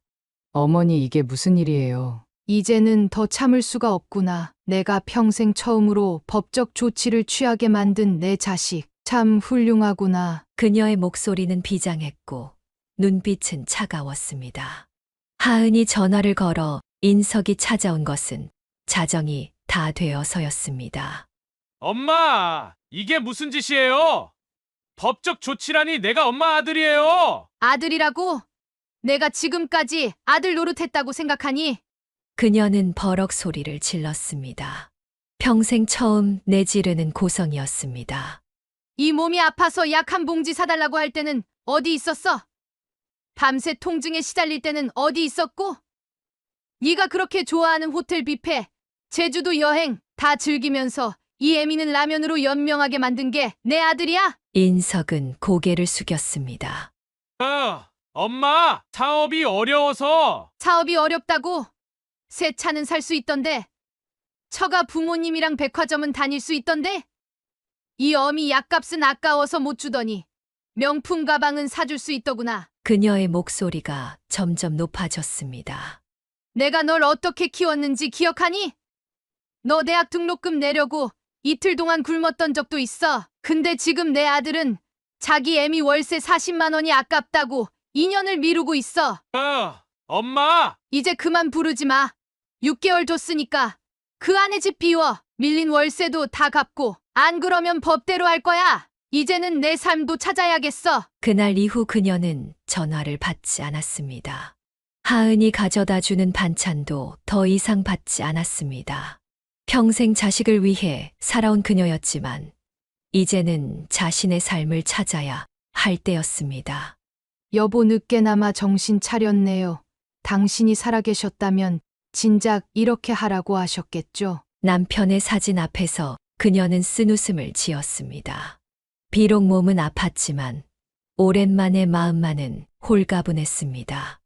어머니, 이게 무슨 일이에요? 이제는 더 참을 수가 없구나. 내가 평생 처음으로 법적 조치를 취하게 만든 내 자식. 참 훌륭하구나. 그녀의 목소리는 비장했고 눈빛은 차가웠습니다. 하은이 전화를 걸어 인석이 찾아온 것은 자정이 다 되어서였습니다. 엄마, 이게 무슨 짓이에요? 법적 조치라니 내가 엄마 아들이에요. 아들이라고? 내가 지금까지 아들 노릇했다고 생각하니? 그녀는 버럭 소리를 질렀습니다. 평생 처음 내지르는 고성이었습니다. 이 몸이 아파서 약 한 봉지 사달라고 할 때는 어디 있었어? 밤새 통증에 시달릴 때는 어디 있었고? 네가 그렇게 좋아하는 호텔 뷔페, 제주도 여행 다 즐기면서 이 애미는 라면으로 연명하게 만든 게 내 아들이야? 인석은 고개를 숙였습니다. 엄마, 사업이 어려워서. 사업이 어렵다고? 새 차는 살 수 있던데? 처가 부모님이랑 백화점은 다닐 수 있던데? 이 어미 약값은 아까워서 못 주더니 명품 가방은 사줄 수 있더구나. 그녀의 목소리가 점점 높아졌습니다. 내가 널 어떻게 키웠는지 기억하니? 너 대학 등록금 내려고 이틀 동안 굶었던 적도 있어. 근데 지금 내 아들은 자기 애미 월세 40만 원이 아깝다고 2년을 미루고 있어. 엄마! 이제 그만 부르지 마. 6개월 줬으니까 그 안에 집 비워. 밀린 월세도 다 갚고. 안 그러면 법대로 할 거야. 이제는 내 삶도 찾아야겠어. 그날 이후 그녀는 전화를 받지 않았습니다. 하은이 가져다 주는 반찬도 더 이상 받지 않았습니다. 평생 자식을 위해 살아온 그녀였지만 이제는 자신의 삶을 찾아야 할 때였습니다. 여보 늦게나마 정신 차렸네요. 당신이 살아계셨다면 진작 이렇게 하라고 하셨겠죠. 남편의 사진 앞에서 그녀는 쓴웃음을 지었습니다. 비록 몸은 아팠지만 오랜만에 마음만은 홀가분했습니다.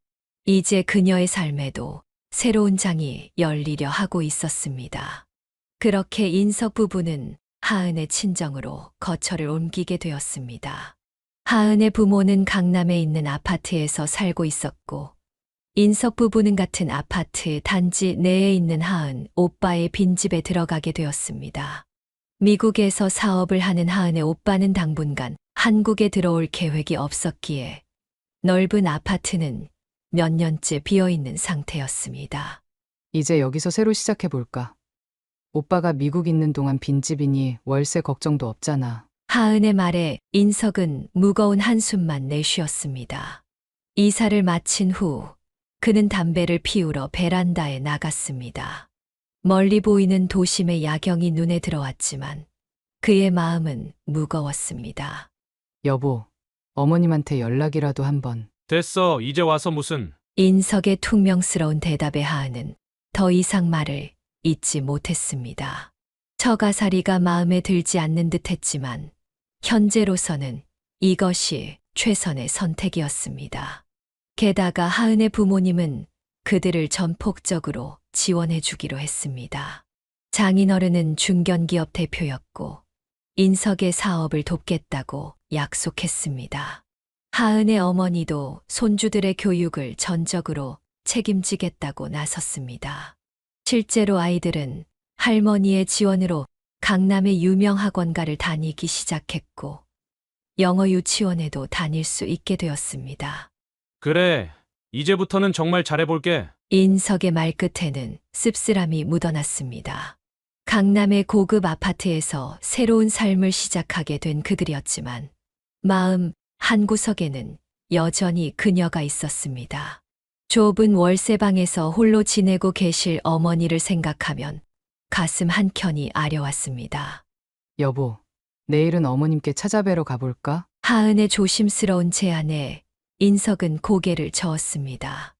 이제 그녀의 삶에도 새로운 장이 열리려 하고 있었습니다. 그렇게 인석 부부는 하은의 친정으로 거처를 옮기게 되었습니다. 하은의 부모는 강남에 있는 아파트에서 살고 있었고 인석 부부는 같은 아파트 단지 내에 있는 하은 오빠의 빈집에 들어가게 되었습니다. 미국에서 사업을 하는 하은의 오빠는 당분간 한국에 들어올 계획이 없었기에 넓은 아파트는 몇 년째 비어있는 상태였습니다. 이제 여기서 새로 시작해볼까? 오빠가 미국 있는 동안 빈집이니 월세 걱정도 없잖아. 하은의 말에 인석은 무거운 한숨만 내쉬었습니다. 이사를 마친 후 그는 담배를 피우러 베란다에 나갔습니다. 멀리 보이는 도심의 야경이 눈에 들어왔지만 그의 마음은 무거웠습니다. 여보, 어머님한테 연락이라도 한번. 됐어. 이제 와서 무슨. 인석의 퉁명스러운 대답에 하은은 더 이상 말을 잇지 못했습니다. 처가살이가 마음에 들지 않는 듯했지만 현재로서는 이것이 최선의 선택이었습니다. 게다가 하은의 부모님은 그들을 전폭적으로 지원해 주기로 했습니다. 장인어른은 중견기업 대표였고 인석의 사업을 돕겠다고 약속했습니다. 하은의 어머니도 손주들의 교육을 전적으로 책임지겠다고 나섰습니다. 실제로 아이들은 할머니의 지원으로 강남의 유명 학원가를 다니기 시작했고 영어 유치원에도 다닐 수 있게 되었습니다. 그래. 이제부터는 정말 잘해볼게. 인석의 말끝에는 씁쓸함이 묻어났습니다. 강남의 고급 아파트에서 새로운 삶을 시작하게 된 그들이었지만 마음 한구석에는 여전히 그녀가 있었습니다. 좁은 월세방에서 홀로 지내고 계실 어머니를 생각하면 가슴 한켠이 아려왔습니다. 여보, 내일은 어머님께 찾아뵈러 가볼까? 하은의 조심스러운 제안에 인석은 고개를 저었습니다.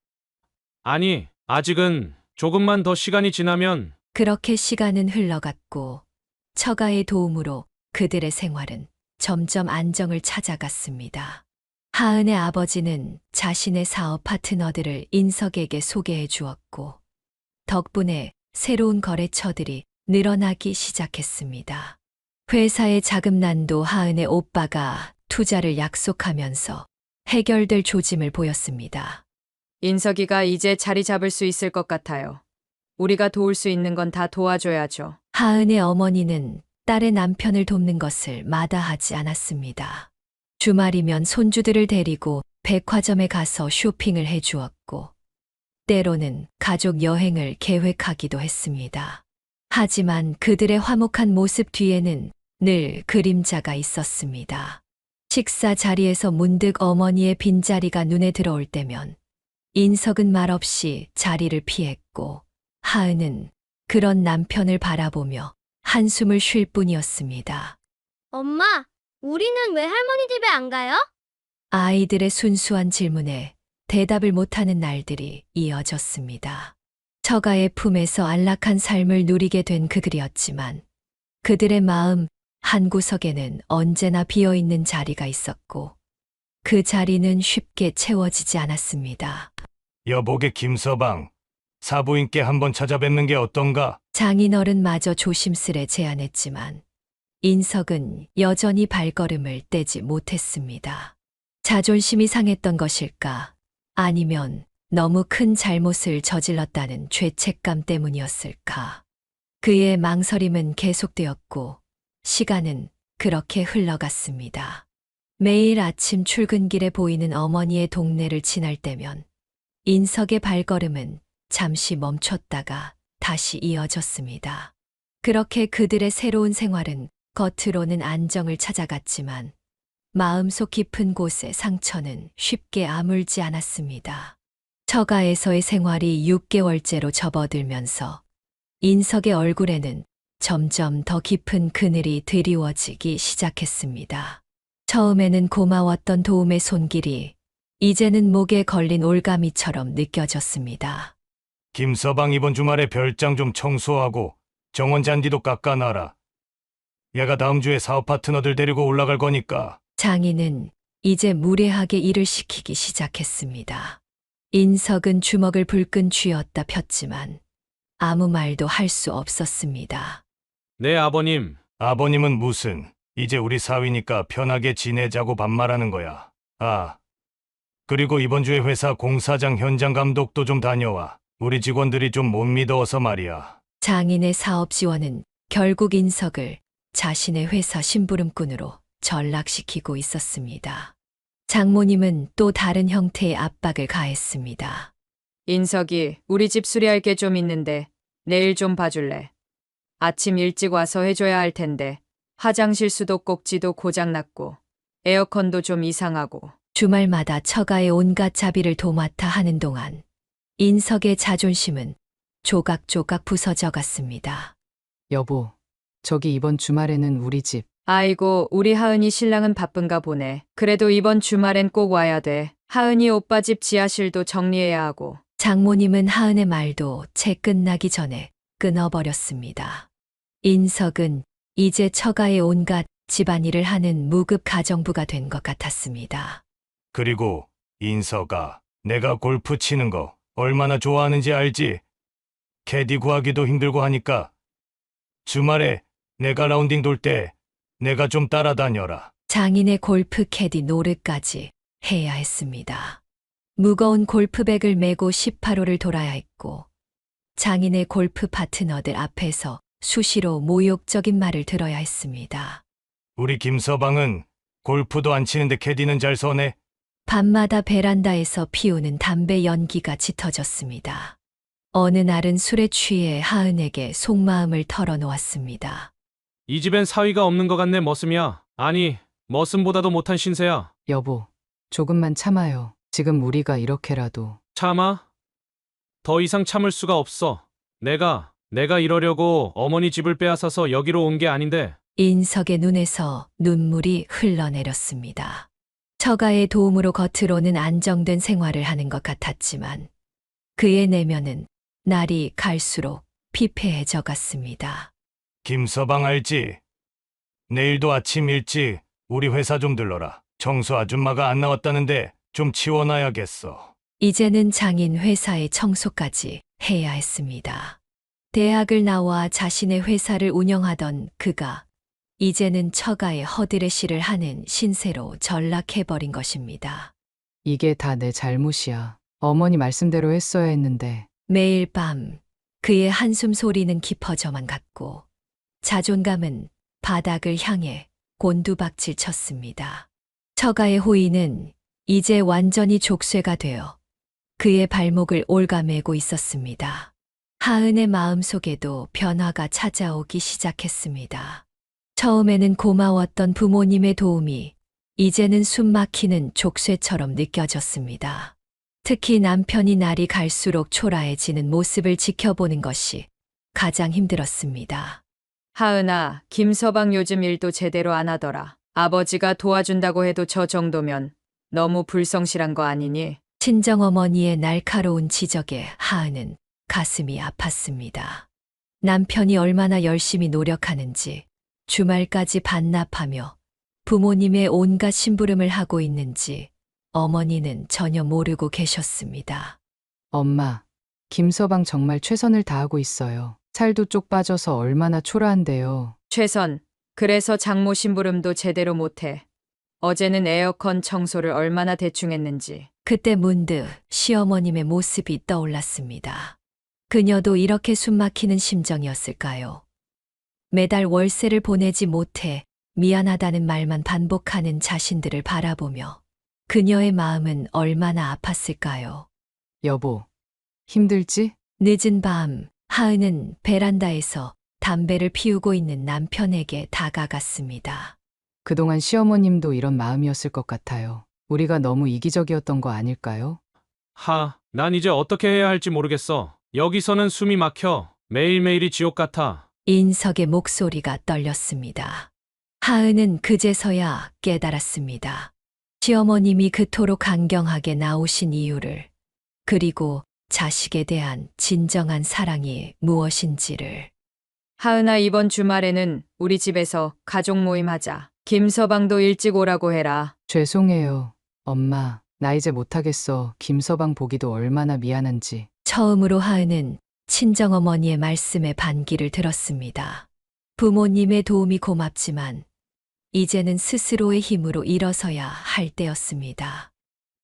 아니, 아직은 조금만 더 시간이 지나면. 그렇게 시간은 흘러갔고 처가의 도움으로 그들의 생활은 점점 안정을 찾아갔습니다. 하은의 아버지는 자신의 사업 파트너들을 인석에게 소개해 주었고 덕분에 새로운 거래처들이 늘어나기 시작했습니다. 회사의 자금난도 하은의 오빠가 투자를 약속하면서 해결될 조짐을 보였습니다. 인석이가 이제 자리 잡을 수 있을 것 같아요. 우리가 도울 수 있는 건 다 도와줘야죠. 하은의 어머니는 딸의 남편을 돕는 것을 마다하지 않았습니다. 주말이면 손주들을 데리고 백화점에 가서 쇼핑을 해주었고, 때로는 가족 여행을 계획하기도 했습니다. 하지만 그들의 화목한 모습 뒤에는 늘 그림자가 있었습니다. 식사 자리에서 문득 어머니의 빈자리가 눈에 들어올 때면 인석은 말없이 자리를 피했고 하은은 그런 남편을 바라보며 한숨을 쉴 뿐이었습니다. 엄마, 우리는 왜 할머니 집에 안 가요? 아이들의 순수한 질문에 대답을 못하는 날들이 이어졌습니다. 처가의 품에서 안락한 삶을 누리게 된 그들이었지만 그들의 마음 한구석에는 언제나 비어있는 자리가 있었고 그 자리는 쉽게 채워지지 않았습니다. 여복의 김서방, 사부인께 한번 찾아뵙는 게 어떤가? 장인어른마저 조심스레 제안했지만 인석은 여전히 발걸음을 떼지 못했습니다. 자존심이 상했던 것일까? 아니면 너무 큰 잘못을 저질렀다는 죄책감 때문이었을까? 그의 망설임은 계속되었고 시간은 그렇게 흘러갔습니다. 매일 아침 출근길에 보이는 어머니의 동네를 지날 때면 인석의 발걸음은 잠시 멈췄다가 다시 이어졌습니다. 그렇게 그들의 새로운 생활은 겉으로는 안정을 찾아갔지만 마음속 깊은 곳의 상처는 쉽게 아물지 않았습니다. 처가에서의 생활이 6개월째로 접어들면서 인석의 얼굴에는 점점 더 깊은 그늘이 드리워지기 시작했습니다. 처음에는 고마웠던 도움의 손길이 이제는 목에 걸린 올가미처럼 느껴졌습니다. 김서방 이번 주말에 별장 좀 청소하고 정원 잔디도 깎아놔라. 얘가 다음 주에 사업 파트너들 데리고 올라갈 거니까. 장인은 이제 무례하게 일을 시키기 시작했습니다. 인석은 주먹을 불끈 쥐었다 폈지만 아무 말도 할 수 없었습니다. 네, 아버님. 아버님은 무슨, 이제 우리 사위니까 편하게 지내자고 반말하는 거야. 아, 그리고 이번 주에 회사 공사장 현장 감독도 좀 다녀와. 우리 직원들이 좀 못 믿어서 말이야. 장인의 사업 지원은 결국 인석을 자신의 회사 심부름꾼으로 전락시키고 있었습니다. 장모님은 또 다른 형태의 압박을 가했습니다. 인석이, 우리 집 수리할 게 좀 있는데 내일 좀 봐줄래? 아침 일찍 와서 해줘야 할 텐데 화장실 수도꼭지도 고장났고 에어컨도 좀 이상하고. 주말마다 처가의 온갖 자비를 도맡아 하는 동안 인석의 자존심은 조각조각 부서져 갔습니다. 여보, 저기 이번 주말에는 우리 집. 아이고, 우리 하은이 신랑은 바쁜가 보네. 그래도 이번 주말엔 꼭 와야 돼. 하은이 오빠 집 지하실도 정리해야 하고. 장모님은 하은의 말도 채 끝나기 전에 끊어버렸습니다. 인석은 이제 처가의 온갖 집안일을 하는 무급 가정부가 된 것 같았습니다. 그리고 인서가 내가 골프 치는 거 얼마나 좋아하는지 알지? 캐디 구하기도 힘들고 하니까 주말에 내가 라운딩 돌 때 내가 좀 따라다녀라. 장인의 골프 캐디 노릇까지 해야 했습니다. 무거운 골프백을 메고 18홀을 돌아야 했고 장인의 골프 파트너들 앞에서 수시로 모욕적인 말을 들어야 했습니다. 우리 김서방은 골프도 안 치는데 캐디는 잘 서네. 밤마다 베란다에서 피우는 담배 연기가 짙어졌습니다. 어느 날은 술에 취해 하은에게 속마음을 털어놓았습니다. 이 집엔 사위가 없는 것 같네, 머슴이야. 아니, 머슴보다도 못한 신세야. 여보, 조금만 참아요. 지금 우리가 이렇게라도. 참아? 더 이상 참을 수가 없어. 내가 이러려고 어머니 집을 빼앗아서 여기로 온 게 아닌데. 인석의 눈에서 눈물이 흘러내렸습니다. 처가의 도움으로 겉으로는 안정된 생활을 하는 것 같았지만 그의 내면은 날이 갈수록 피폐해져 갔습니다. 김서방 알지? 내일도 아침 일찍 우리 회사 좀 들러라. 청소 아줌마가 안 나왔다는데 좀 치워놔야겠어. 이제는 장인 회사의 청소까지 해야 했습니다. 대학을 나와 자신의 회사를 운영하던 그가 이제는 처가의 허드레시를 하는 신세로 전락해버린 것입니다. 이게 다 내 잘못이야. 어머니 말씀대로 했어야 했는데. 매일 밤 그의 한숨 소리는 깊어져만 갔고 자존감은 바닥을 향해 곤두박질 쳤습니다. 처가의 호의는 이제 완전히 족쇄가 되어 그의 발목을 올가매고 있었습니다. 하은의 마음속에도 변화가 찾아오기 시작했습니다. 처음에는 고마웠던 부모님의 도움이 이제는 숨막히는 족쇄처럼 느껴졌습니다. 특히 남편이 날이 갈수록 초라해지는 모습을 지켜보는 것이 가장 힘들었습니다. 하은아, 김서방 요즘 일도 제대로 안 하더라. 아버지가 도와준다고 해도 저 정도면 너무 불성실한 거 아니니? 친정어머니의 날카로운 지적에 하은은 가슴이 아팠습니다. 남편이 얼마나 열심히 노력하는지 주말까지 반납하며 부모님의 온갖 심부름을 하고 있는지 어머니는 전혀 모르고 계셨습니다. 엄마, 김서방 정말 최선을 다하고 있어요. 살도 쪽 빠져서 얼마나 초라한데요. 최선, 그래서 장모 심부름도 제대로 못해. 어제는 에어컨 청소를 얼마나 대충 했는지. 그때 문득 시어머님의 모습이 떠올랐습니다. 그녀도 이렇게 숨막히는 심정이었을까요? 매달 월세를 보내지 못해 미안하다는 말만 반복하는 자신들을 바라보며 그녀의 마음은 얼마나 아팠을까요? 여보, 힘들지? 늦은 밤, 하은은 베란다에서 담배를 피우고 있는 남편에게 다가갔습니다. 그동안 시어머님도 이런 마음이었을 것 같아요. 우리가 너무 이기적이었던 거 아닐까요? 난 이제 어떻게 해야 할지 모르겠어. 여기서는 숨이 막혀. 매일매일이 지옥 같아. 인석의 목소리가 떨렸습니다. 하은은 그제서야 깨달았습니다. 시어머님이 그토록 강경하게 나오신 이유를, 그리고 자식에 대한 진정한 사랑이 무엇인지를. 하은아, 이번 주말에는 우리 집에서 가족 모임 하자. 김서방도 일찍 오라고 해라. 죄송해요. 엄마, 나 이제 못하겠어. 김서방 보기도 얼마나 미안한지. 처음으로 하은은 친정어머니의 말씀에 반기를 들었습니다. 부모님의 도움이 고맙지만 이제는 스스로의 힘으로 일어서야 할 때였습니다.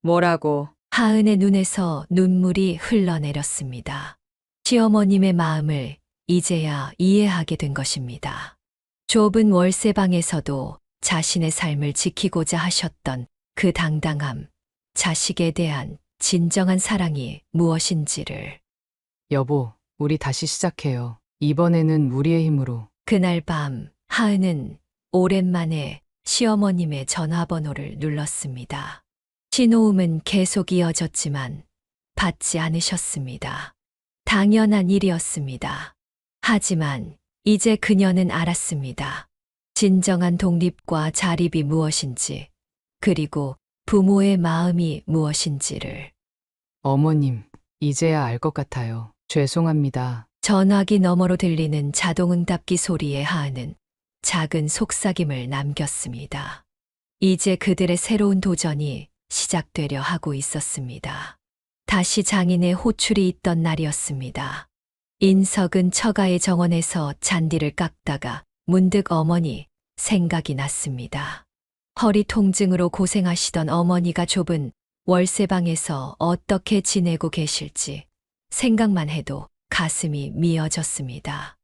뭐라고? 하은의 눈에서 눈물이 흘러내렸습니다. 시어머님의 마음을 이제야 이해하게 된 것입니다. 좁은 월세방에서도 자신의 삶을 지키고자 하셨던 그 당당함, 자식에 대한 진정한 사랑이 무엇인지를. 여보, 우리 다시 시작해요. 이번에는 우리의 힘으로. 그날 밤 하은은 오랜만에 시어머님의 전화번호를 눌렀습니다. 신호음은 계속 이어졌지만 받지 않으셨습니다. 당연한 일이었습니다. 하지만 이제 그녀는 알았습니다. 진정한 독립과 자립이 무엇인지, 그리고 부모의 마음이 무엇인지를. 어머님, 이제야 알 것 같아요. 죄송합니다. 전화기 너머로 들리는 자동응답기 소리에 하은은 작은 속삭임을 남겼습니다. 이제 그들의 새로운 도전이 시작되려 하고 있었습니다. 다시 장인의 호출이 있던 날이었습니다. 인석은 처가의 정원에서 잔디를 깎다가 문득 어머니 생각이 났습니다. 허리 통증으로 고생하시던 어머니가 좁은 월세방에서 어떻게 지내고 계실지 생각만 해도 가슴이 미어졌습니다.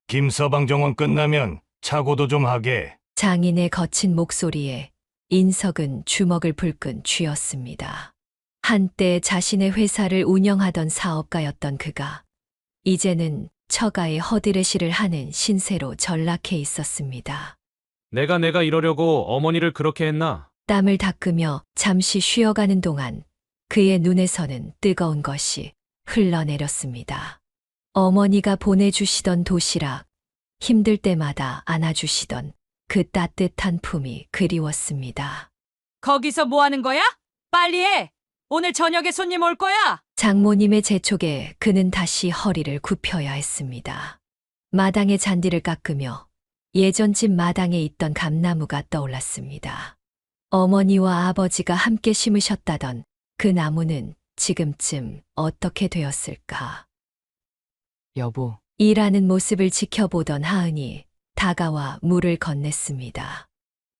김서방 정원 끝나면 차고도 좀 하게. 장인의 거친 목소리에 인석은 주먹을 불끈 쥐었습니다. 한때 자신의 회사를 운영하던 사업가였던 그가 이제는 처가의 허드레시를 하는 신세로 전락해 있었습니다. 내가 이러려고 어머니를 그렇게 했나? 땀을 닦으며 잠시 쉬어가는 동안 그의 눈에서는 뜨거운 것이 흘러내렸습니다. 어머니가 보내주시던 도시락, 힘들 때마다 안아주시던 그 따뜻한 품이 그리웠습니다. 거기서 뭐 하는 거야? 빨리 해! 오늘 저녁에 손님 올 거야! 장모님의 재촉에 그는 다시 허리를 굽혀야 했습니다. 마당의 잔디를 깎으며 예전 집 마당에 있던 감나무가 떠올랐습니다. 어머니와 아버지가 함께 심으셨다던 그 나무는 지금쯤 어떻게 되었을까? 여보, 일하는 모습을 지켜보던 하은이 다가와 물을 건넸습니다.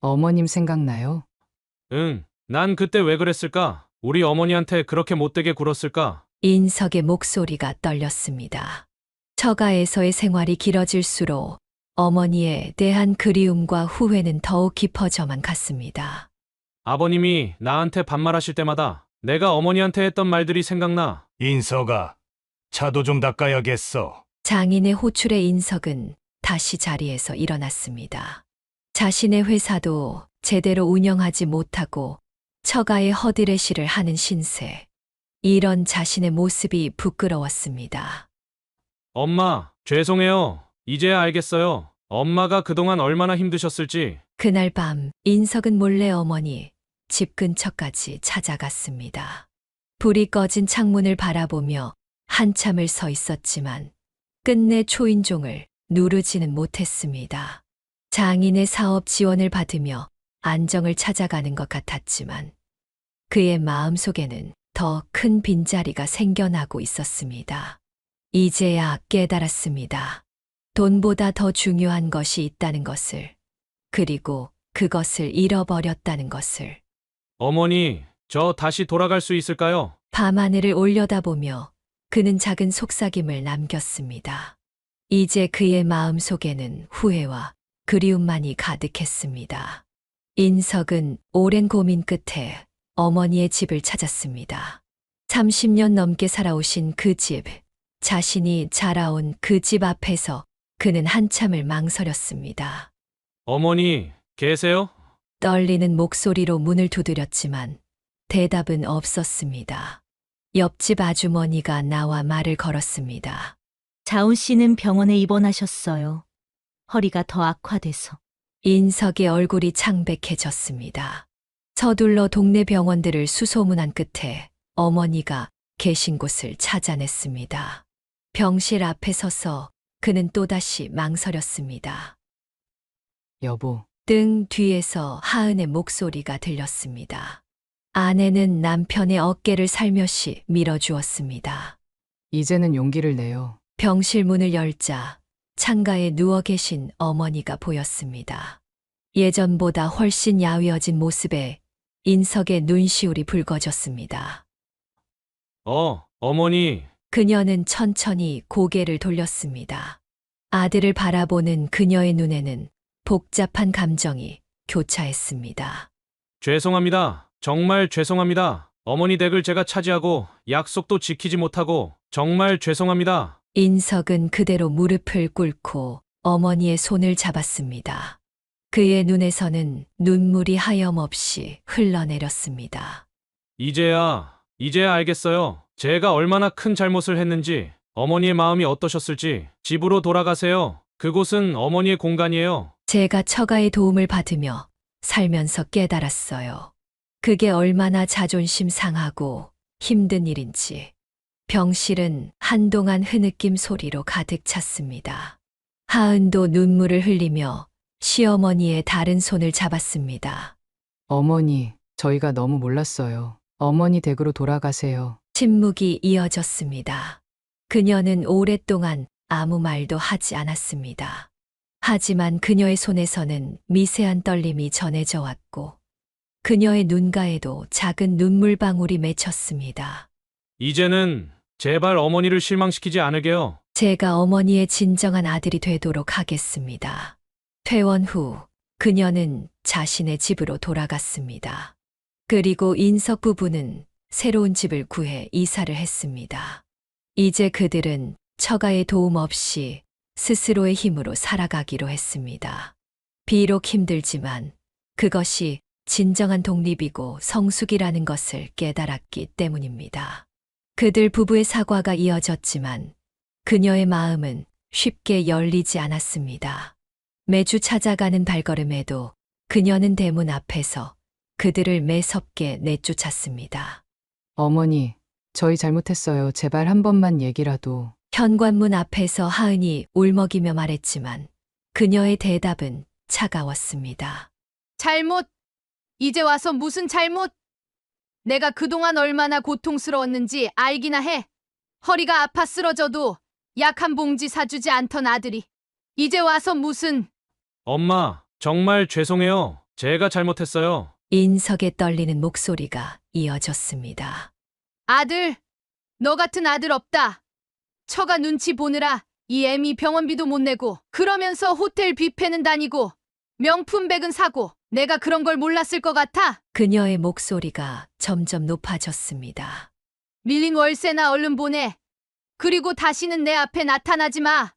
어머님 생각나요? 응, 난 그때 왜 그랬을까? 우리 어머니한테 그렇게 못되게 굴었을까? 인석의 목소리가 떨렸습니다. 처가에서의 생활이 길어질수록 어머니에 대한 그리움과 후회는 더욱 깊어져만 갔습니다. 아버님이 나한테 반말하실 때마다 내가 어머니한테 했던 말들이 생각나. 인서가 차도 좀 닦아야겠어. 장인의 호출에 인석은 다시 자리에서 일어났습니다. 자신의 회사도 제대로 운영하지 못하고 처가의 허드레시를 하는 신세. 이런 자신의 모습이 부끄러웠습니다. 엄마, 죄송해요. 이제야 알겠어요. 엄마가 그동안 얼마나 힘드셨을지. 그날 밤 인석은 몰래 어머니 집 근처까지 찾아갔습니다. 불이 꺼진 창문을 바라보며 한참을 서 있었지만 끝내 초인종을 누르지는 못했습니다. 장인의 사업 지원을 받으며 안정을 찾아가는 것 같았지만 그의 마음속에는 더 큰 빈자리가 생겨나고 있었습니다. 이제야 깨달았습니다. 돈보다 더 중요한 것이 있다는 것을. 그리고 그것을 잃어버렸다는 것을. 어머니, 저 다시 돌아갈 수 있을까요? 밤하늘을 올려다보며 그는 작은 속삭임을 남겼습니다. 이제 그의 마음 속에는 후회와 그리움만이 가득했습니다. 인석은 오랜 고민 끝에 어머니의 집을 찾았습니다. 30년 넘게 살아오신 그 집, 자신이 자라온 그 집 앞에서 그는 한참을 망설였습니다. 어머니, 계세요? 떨리는 목소리로 문을 두드렸지만 대답은 없었습니다. 옆집 아주머니가 나와 말을 걸었습니다. 자운 씨는 병원에 입원하셨어요. 허리가 더 악화돼서. 인석의 얼굴이 창백해졌습니다. 서둘러 동네 병원들을 수소문한 끝에 어머니가 계신 곳을 찾아냈습니다. 병실 앞에 서서 그는 또다시 망설였습니다. 여보, 등 뒤에서 하은의 목소리가 들렸습니다. 아내는 남편의 어깨를 살며시 밀어주었습니다. 이제는 용기를 내요. 병실 문을 열자 창가에 누워 계신 어머니가 보였습니다. 예전보다 훨씬 야위어진 모습에 인석의 눈시울이 붉어졌습니다. 어머니, 그녀는 천천히 고개를 돌렸습니다. 아들을 바라보는 그녀의 눈에는 복잡한 감정이 교차했습니다. 죄송합니다. 정말 죄송합니다. 어머니 댁을 제가 차지하고 약속도 지키지 못하고 정말 죄송합니다. 인석은 그대로 무릎을 꿇고 어머니의 손을 잡았습니다. 그의 눈에서는 눈물이 하염없이 흘러내렸습니다. 이제야 알겠어요. 제가 얼마나 큰 잘못을 했는지, 어머니의 마음이 어떠셨을지. 집으로 돌아가세요. 그곳은 어머니의 공간이에요. 제가 처가의 도움을 받으며 살면서 깨달았어요. 그게 얼마나 자존심 상하고 힘든 일인지. 병실은 한동안 흐느낌 소리로 가득 찼습니다. 하은도 눈물을 흘리며 시어머니의 다른 손을 잡았습니다. 어머니, 저희가 너무 몰랐어요. 어머니 댁으로 돌아가세요. 침묵이 이어졌습니다. 그녀는 오랫동안 아무 말도 하지 않았습니다. 하지만 그녀의 손에서는 미세한 떨림이 전해져 왔고 그녀의 눈가에도 작은 눈물방울이 맺혔습니다. 이제는 제발 어머니를 실망시키지 않으게요. 제가 어머니의 진정한 아들이 되도록 하겠습니다. 퇴원 후 그녀는 자신의 집으로 돌아갔습니다. 그리고 인석 부부는 새로운 집을 구해 이사를 했습니다. 이제 그들은 처가의 도움 없이 스스로의 힘으로 살아가기로 했습니다. 비록 힘들지만 그것이 진정한 독립이고 성숙이라는 것을 깨달았기 때문입니다. 그들 부부의 사과가 이어졌지만 그녀의 마음은 쉽게 열리지 않았습니다. 매주 찾아가는 발걸음에도 그녀는 대문 앞에서 그들을 매섭게 내쫓았습니다. 어머니, 저희 잘못했어요. 제발 한 번만 얘기라도. 현관문 앞에서 하은이 울먹이며 말했지만 그녀의 대답은 차가웠습니다. 잘못? 이제 와서 무슨 잘못? 내가 그동안 얼마나 고통스러웠는지 알기나 해. 허리가 아파 쓰러져도 약 한 봉지 사주지 않던 아들이 이제 와서 무슨... 엄마, 정말 죄송해요. 제가 잘못했어요. 인석의 떨리는 목소리가 이어졌습니다. 아들, 너 같은 아들 없다. 처가 눈치 보느라 이 애미 병원비도 못 내고 그러면서 호텔 뷔페는 다니고 명품백은 사고 내가 그런 걸 몰랐을 것 같아? 그녀의 목소리가 점점 높아졌습니다. 밀린 월세나 얼른 보내. 그리고 다시는 내 앞에 나타나지 마.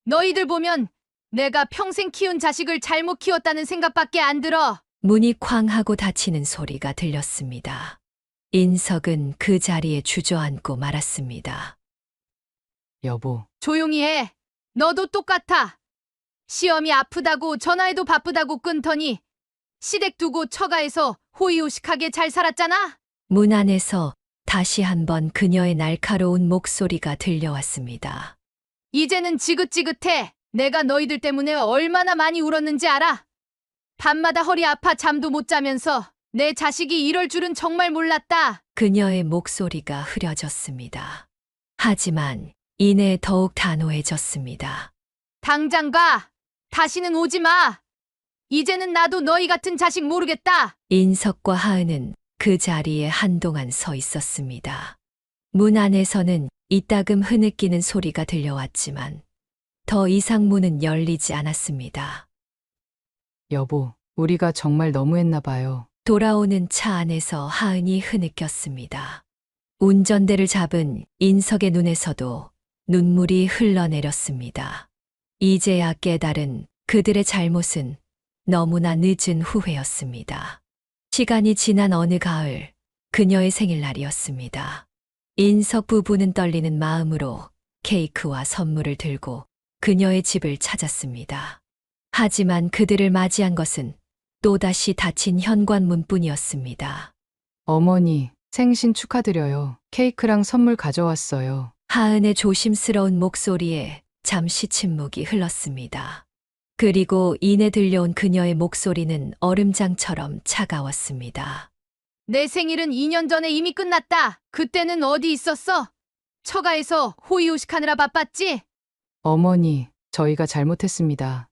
너희들 보면 내가 평생 키운 자식을 잘못 키웠다는 생각밖에 안 들어. 문이 쾅 하고 닫히는 소리가 들렸습니다. 인석은 그 자리에 주저앉고 말았습니다. 여보, 조용히 해. 너도 똑같아. 시험이 아프다고 전화해도 바쁘다고 끊더니 시댁 두고 처가에서 호의호식하게 잘 살았잖아. 문 안에서 다시 한번 그녀의 날카로운 목소리가 들려왔습니다. 이제는 지긋지긋해. 내가 너희들 때문에 얼마나 많이 울었는지 알아? 밤마다 허리 아파 잠도 못 자면서 내 자식이 이럴 줄은 정말 몰랐다. 그녀의 목소리가 흐려졌습니다. 하지만 이내 더욱 단호해졌습니다. 당장 가. 다시는 오지 마. 이제는 나도 너희 같은 자식 모르겠다. 인석과 하은은 그 자리에 한동안 서 있었습니다. 문 안에서는 이따금 흐느끼는 소리가 들려왔지만 더 이상 문은 열리지 않았습니다. 여보, 우리가 정말 너무했나 봐요. 돌아오는 차 안에서 하은이 흐느꼈습니다. 운전대를 잡은 인석의 눈에서도 눈물이 흘러내렸습니다. 이제야 깨달은 그들의 잘못은 너무나 늦은 후회였습니다. 시간이 지난 어느 가을, 그녀의 생일날이었습니다. 인석 부부는 떨리는 마음으로 케이크와 선물을 들고 그녀의 집을 찾았습니다. 하지만 그들을 맞이한 것은 또다시 닫힌 현관문뿐이었습니다. 어머니, 생신 축하드려요. 케이크랑 선물 가져왔어요. 하은의 조심스러운 목소리에 잠시 침묵이 흘렀습니다. 그리고 이내 들려온 그녀의 목소리는 얼음장처럼 차가웠습니다. 내 생일은 2년 전에 이미 끝났다. 그때는 어디 있었어? 처가에서 호의호식하느라 바빴지? 어머니, 저희가 잘못했습니다.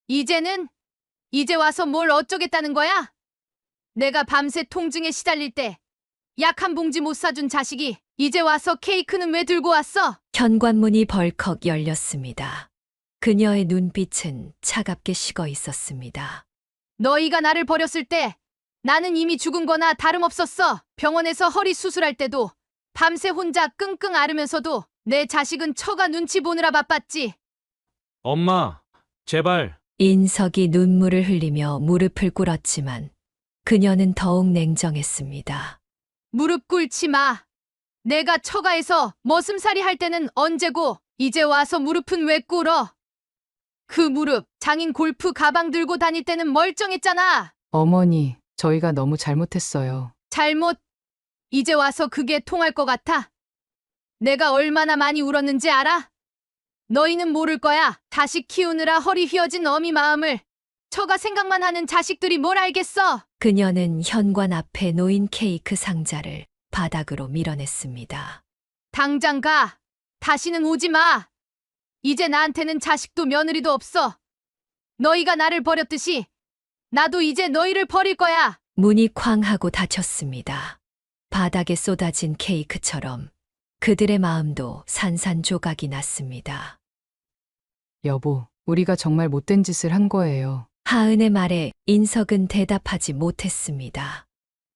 이제는 이제 와서 뭘 어쩌겠다는 거야? 내가 밤새 통증에 시달릴 때 약 한 봉지 못 사준 자식이 이제 와서 케이크는 왜 들고 왔어? 현관문이 벌컥 열렸습니다. 그녀의 눈빛은 차갑게 식어 있었습니다. 너희가 나를 버렸을 때 나는 이미 죽은 거나 다름없었어. 병원에서 허리 수술할 때도 밤새 혼자 끙끙 앓으면서도 내 자식은 처가 눈치 보느라 바빴지. 엄마, 제발. 인석이 눈물을 흘리며 무릎을 꿇었지만 그녀는 더욱 냉정했습니다. 무릎 꿇지 마. 내가 처가에서 머슴살이 할 때는 언제고 이제 와서 무릎은 왜 꿇어? 그 무릎 장인 골프 가방 들고 다닐 때는 멀쩡했잖아. 어머니, 저희가 너무 잘못했어요. 잘못. 이제 와서 그게 통할 것 같아? 내가 얼마나 많이 울었는지 알아? 너희는 모를 거야. 자식 키우느라 허리 휘어진 어미 마음을. 처가 생각만 하는 자식들이 뭘 알겠어. 그녀는 현관 앞에 놓인 케이크 상자를 바닥으로 밀어냈습니다. 당장 가. 다시는 오지 마. 이제 나한테는 자식도 며느리도 없어. 너희가 나를 버렸듯이 나도 이제 너희를 버릴 거야. 문이 쾅 하고 닫혔습니다. 바닥에 쏟아진 케이크처럼 그들의 마음도 산산조각이 났습니다. 여보, 우리가 정말 못된 짓을 한 거예요. 하은의 말에 인석은 대답하지 못했습니다.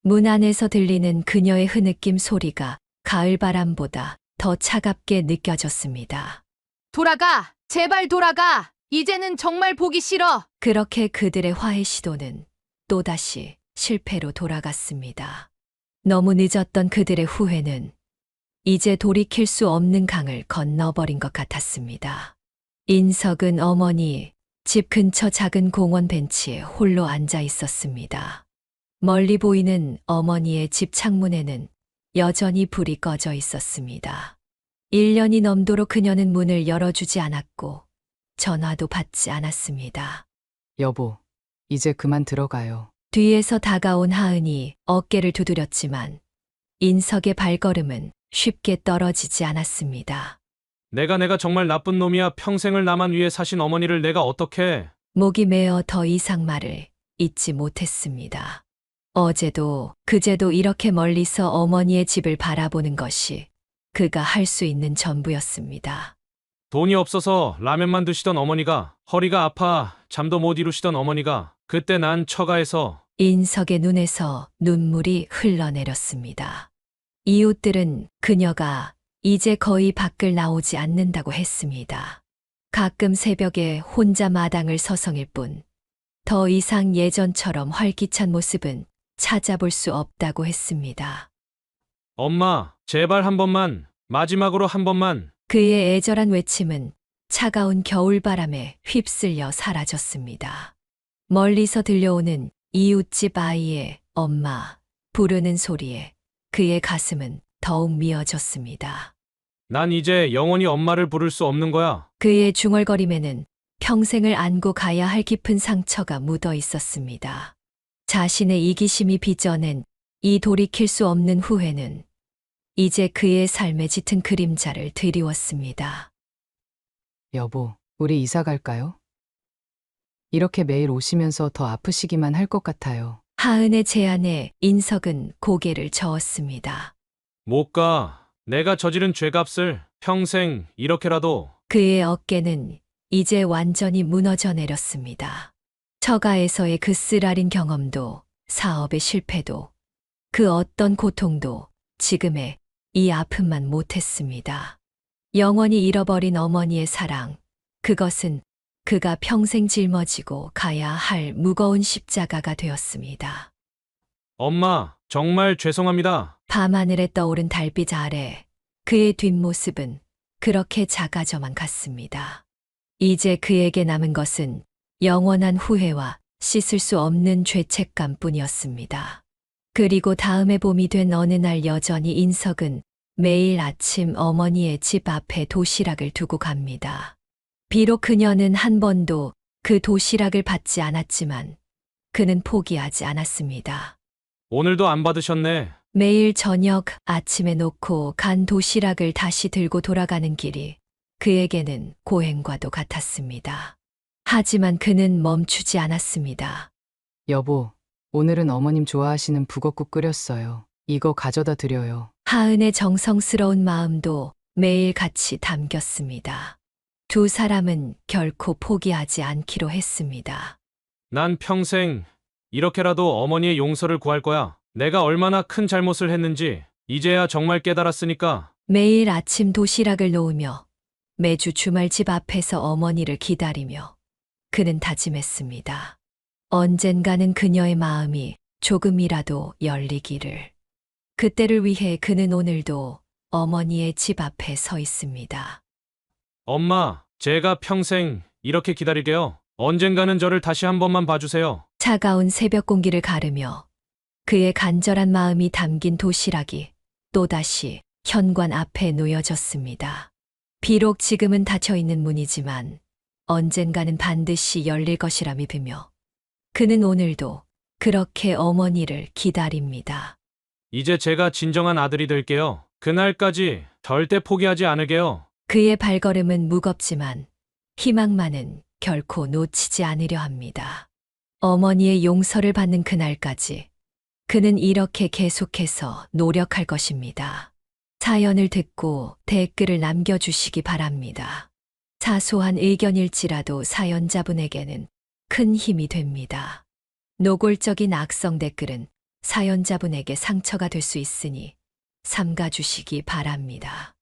문 안에서 들리는 그녀의 흐느낌 소리가 가을바람보다 더 차갑게 느껴졌습니다. 돌아가. 제발 돌아가. 이제는 정말 보기 싫어. 그렇게 그들의 화해 시도는 또다시 실패로 돌아갔습니다. 너무 늦었던 그들의 후회는 이제 돌이킬 수 없는 강을 건너버린 것 같았습니다. 인석은 어머니 집 근처 작은 공원 벤치에 홀로 앉아 있었습니다. 멀리 보이는 어머니의 집 창문에는 여전히 불이 꺼져 있었습니다. 1년이 넘도록 그녀는 문을 열어주지 않았고 전화도 받지 않았습니다. 여보, 이제 그만 들어가요. 뒤에서 다가온 하은이 어깨를 두드렸지만 인석의 발걸음은 쉽게 떨어지지 않았습니다. 내가 정말 나쁜 놈이야. 평생을 나만 위해 사신 어머니를 내가 어떻게. 목이 메어 더 이상 말을 잇지 못했습니다. 어제도 그제도 이렇게 멀리서 어머니의 집을 바라보는 것이 그가 할 수 있는 전부였습니다. 돈이 없어서 라면만 드시던 어머니가, 허리가 아파 잠도 못 이루시던 어머니가, 그때 난 처가에서. 인석의 눈에서 눈물이 흘러내렸습니다. 이웃들은 그녀가 이제 거의 밖을 나오지 않는다고 했습니다. 가끔 새벽에 혼자 마당을 서성일 뿐, 더 이상 예전처럼 활기찬 모습은 찾아볼 수 없다고 했습니다. 엄마, 제발 한 번만, 마지막으로 한 번만. 그의 애절한 외침은 차가운 겨울바람에 휩쓸려 사라졌습니다. 멀리서 들려오는 이웃집 아이의 엄마 부르는 소리에 그의 가슴은 더욱 미어졌습니다. 난 이제 영원히 엄마를 부를 수 없는 거야. 그의 중얼거림에는 평생을 안고 가야 할 깊은 상처가 묻어 있었습니다. 자신의 이기심이 빚어낸 이 돌이킬 수 없는 후회는 이제 그의 삶의 짙은 그림자를 드리웠습니다. 여보, 우리 이사 갈까요? 이렇게 매일 오시면서 더 아프시기만 할 것 같아요. 하은의 제안에 인석은 고개를 저었습니다. 못 가. 내가 저지른 죄값을 평생 이렇게라도. 그의 어깨는 이제 완전히 무너져 내렸습니다. 처가에서의 그 쓰라린 경험도, 사업의 실패도, 그 어떤 고통도 지금의 이 아픔만 못했습니다. 영원히 잃어버린 어머니의 사랑, 그것은 그가 평생 짊어지고 가야 할 무거운 십자가가 되었습니다. 엄마, 정말 죄송합니다. 밤하늘에 떠오른 달빛 아래 그의 뒷모습은 그렇게 작아져만 갔습니다. 이제 그에게 남은 것은 영원한 후회와 씻을 수 없는 죄책감 뿐이었습니다. 그리고 다음해 봄이 된 어느 날 여전히 인석은 매일 아침 어머니의 집 앞에 도시락을 두고 갑니다. 비록 그녀는 한 번도 그 도시락을 받지 않았지만 그는 포기하지 않았습니다. 오늘도 안 받으셨네. 매일 저녁 아침에 놓고 간 도시락을 다시 들고 돌아가는 길이 그에게는 고행과도 같았습니다. 하지만 그는 멈추지 않았습니다. 여보, 오늘은 어머님 좋아하시는 북엇국 끓였어요. 이거 가져다 드려요. 하은의 정성스러운 마음도 매일 같이 담겼습니다. 두 사람은 결코 포기하지 않기로 했습니다. 난 평생 이렇게라도 어머니의 용서를 구할 거야. 내가 얼마나 큰 잘못을 했는지 이제야 정말 깨달았으니까. 매일 아침 도시락을 놓으며 매주 주말 집 앞에서 어머니를 기다리며 그는 다짐했습니다. 언젠가는 그녀의 마음이 조금이라도 열리기를. 그때를 위해 그는 오늘도 어머니의 집 앞에 서 있습니다. 엄마, 제가 평생 이렇게 기다릴게요. 언젠가는 저를 다시 한 번만 봐주세요. 차가운 새벽 공기를 가르며 그의 간절한 마음이 담긴 도시락이 또다시 현관 앞에 놓여졌습니다. 비록 지금은 닫혀 있는 문이지만 언젠가는 반드시 열릴 것이라 믿으며 그는 오늘도 그렇게 어머니를 기다립니다. 이제 제가 진정한 아들이 될게요. 그날까지 절대 포기하지 않을게요. 그의 발걸음은 무겁지만 희망만은 결코 놓치지 않으려 합니다. 어머니의 용서를 받는 그날까지 그는 이렇게 계속해서 노력할 것입니다. 사연을 듣고 댓글을 남겨주시기 바랍니다. 사소한 의견일지라도 사연자분에게는 큰 힘이 됩니다. 노골적인 악성 댓글은 사연자분에게 상처가 될 수 있으니 삼가주시기 바랍니다.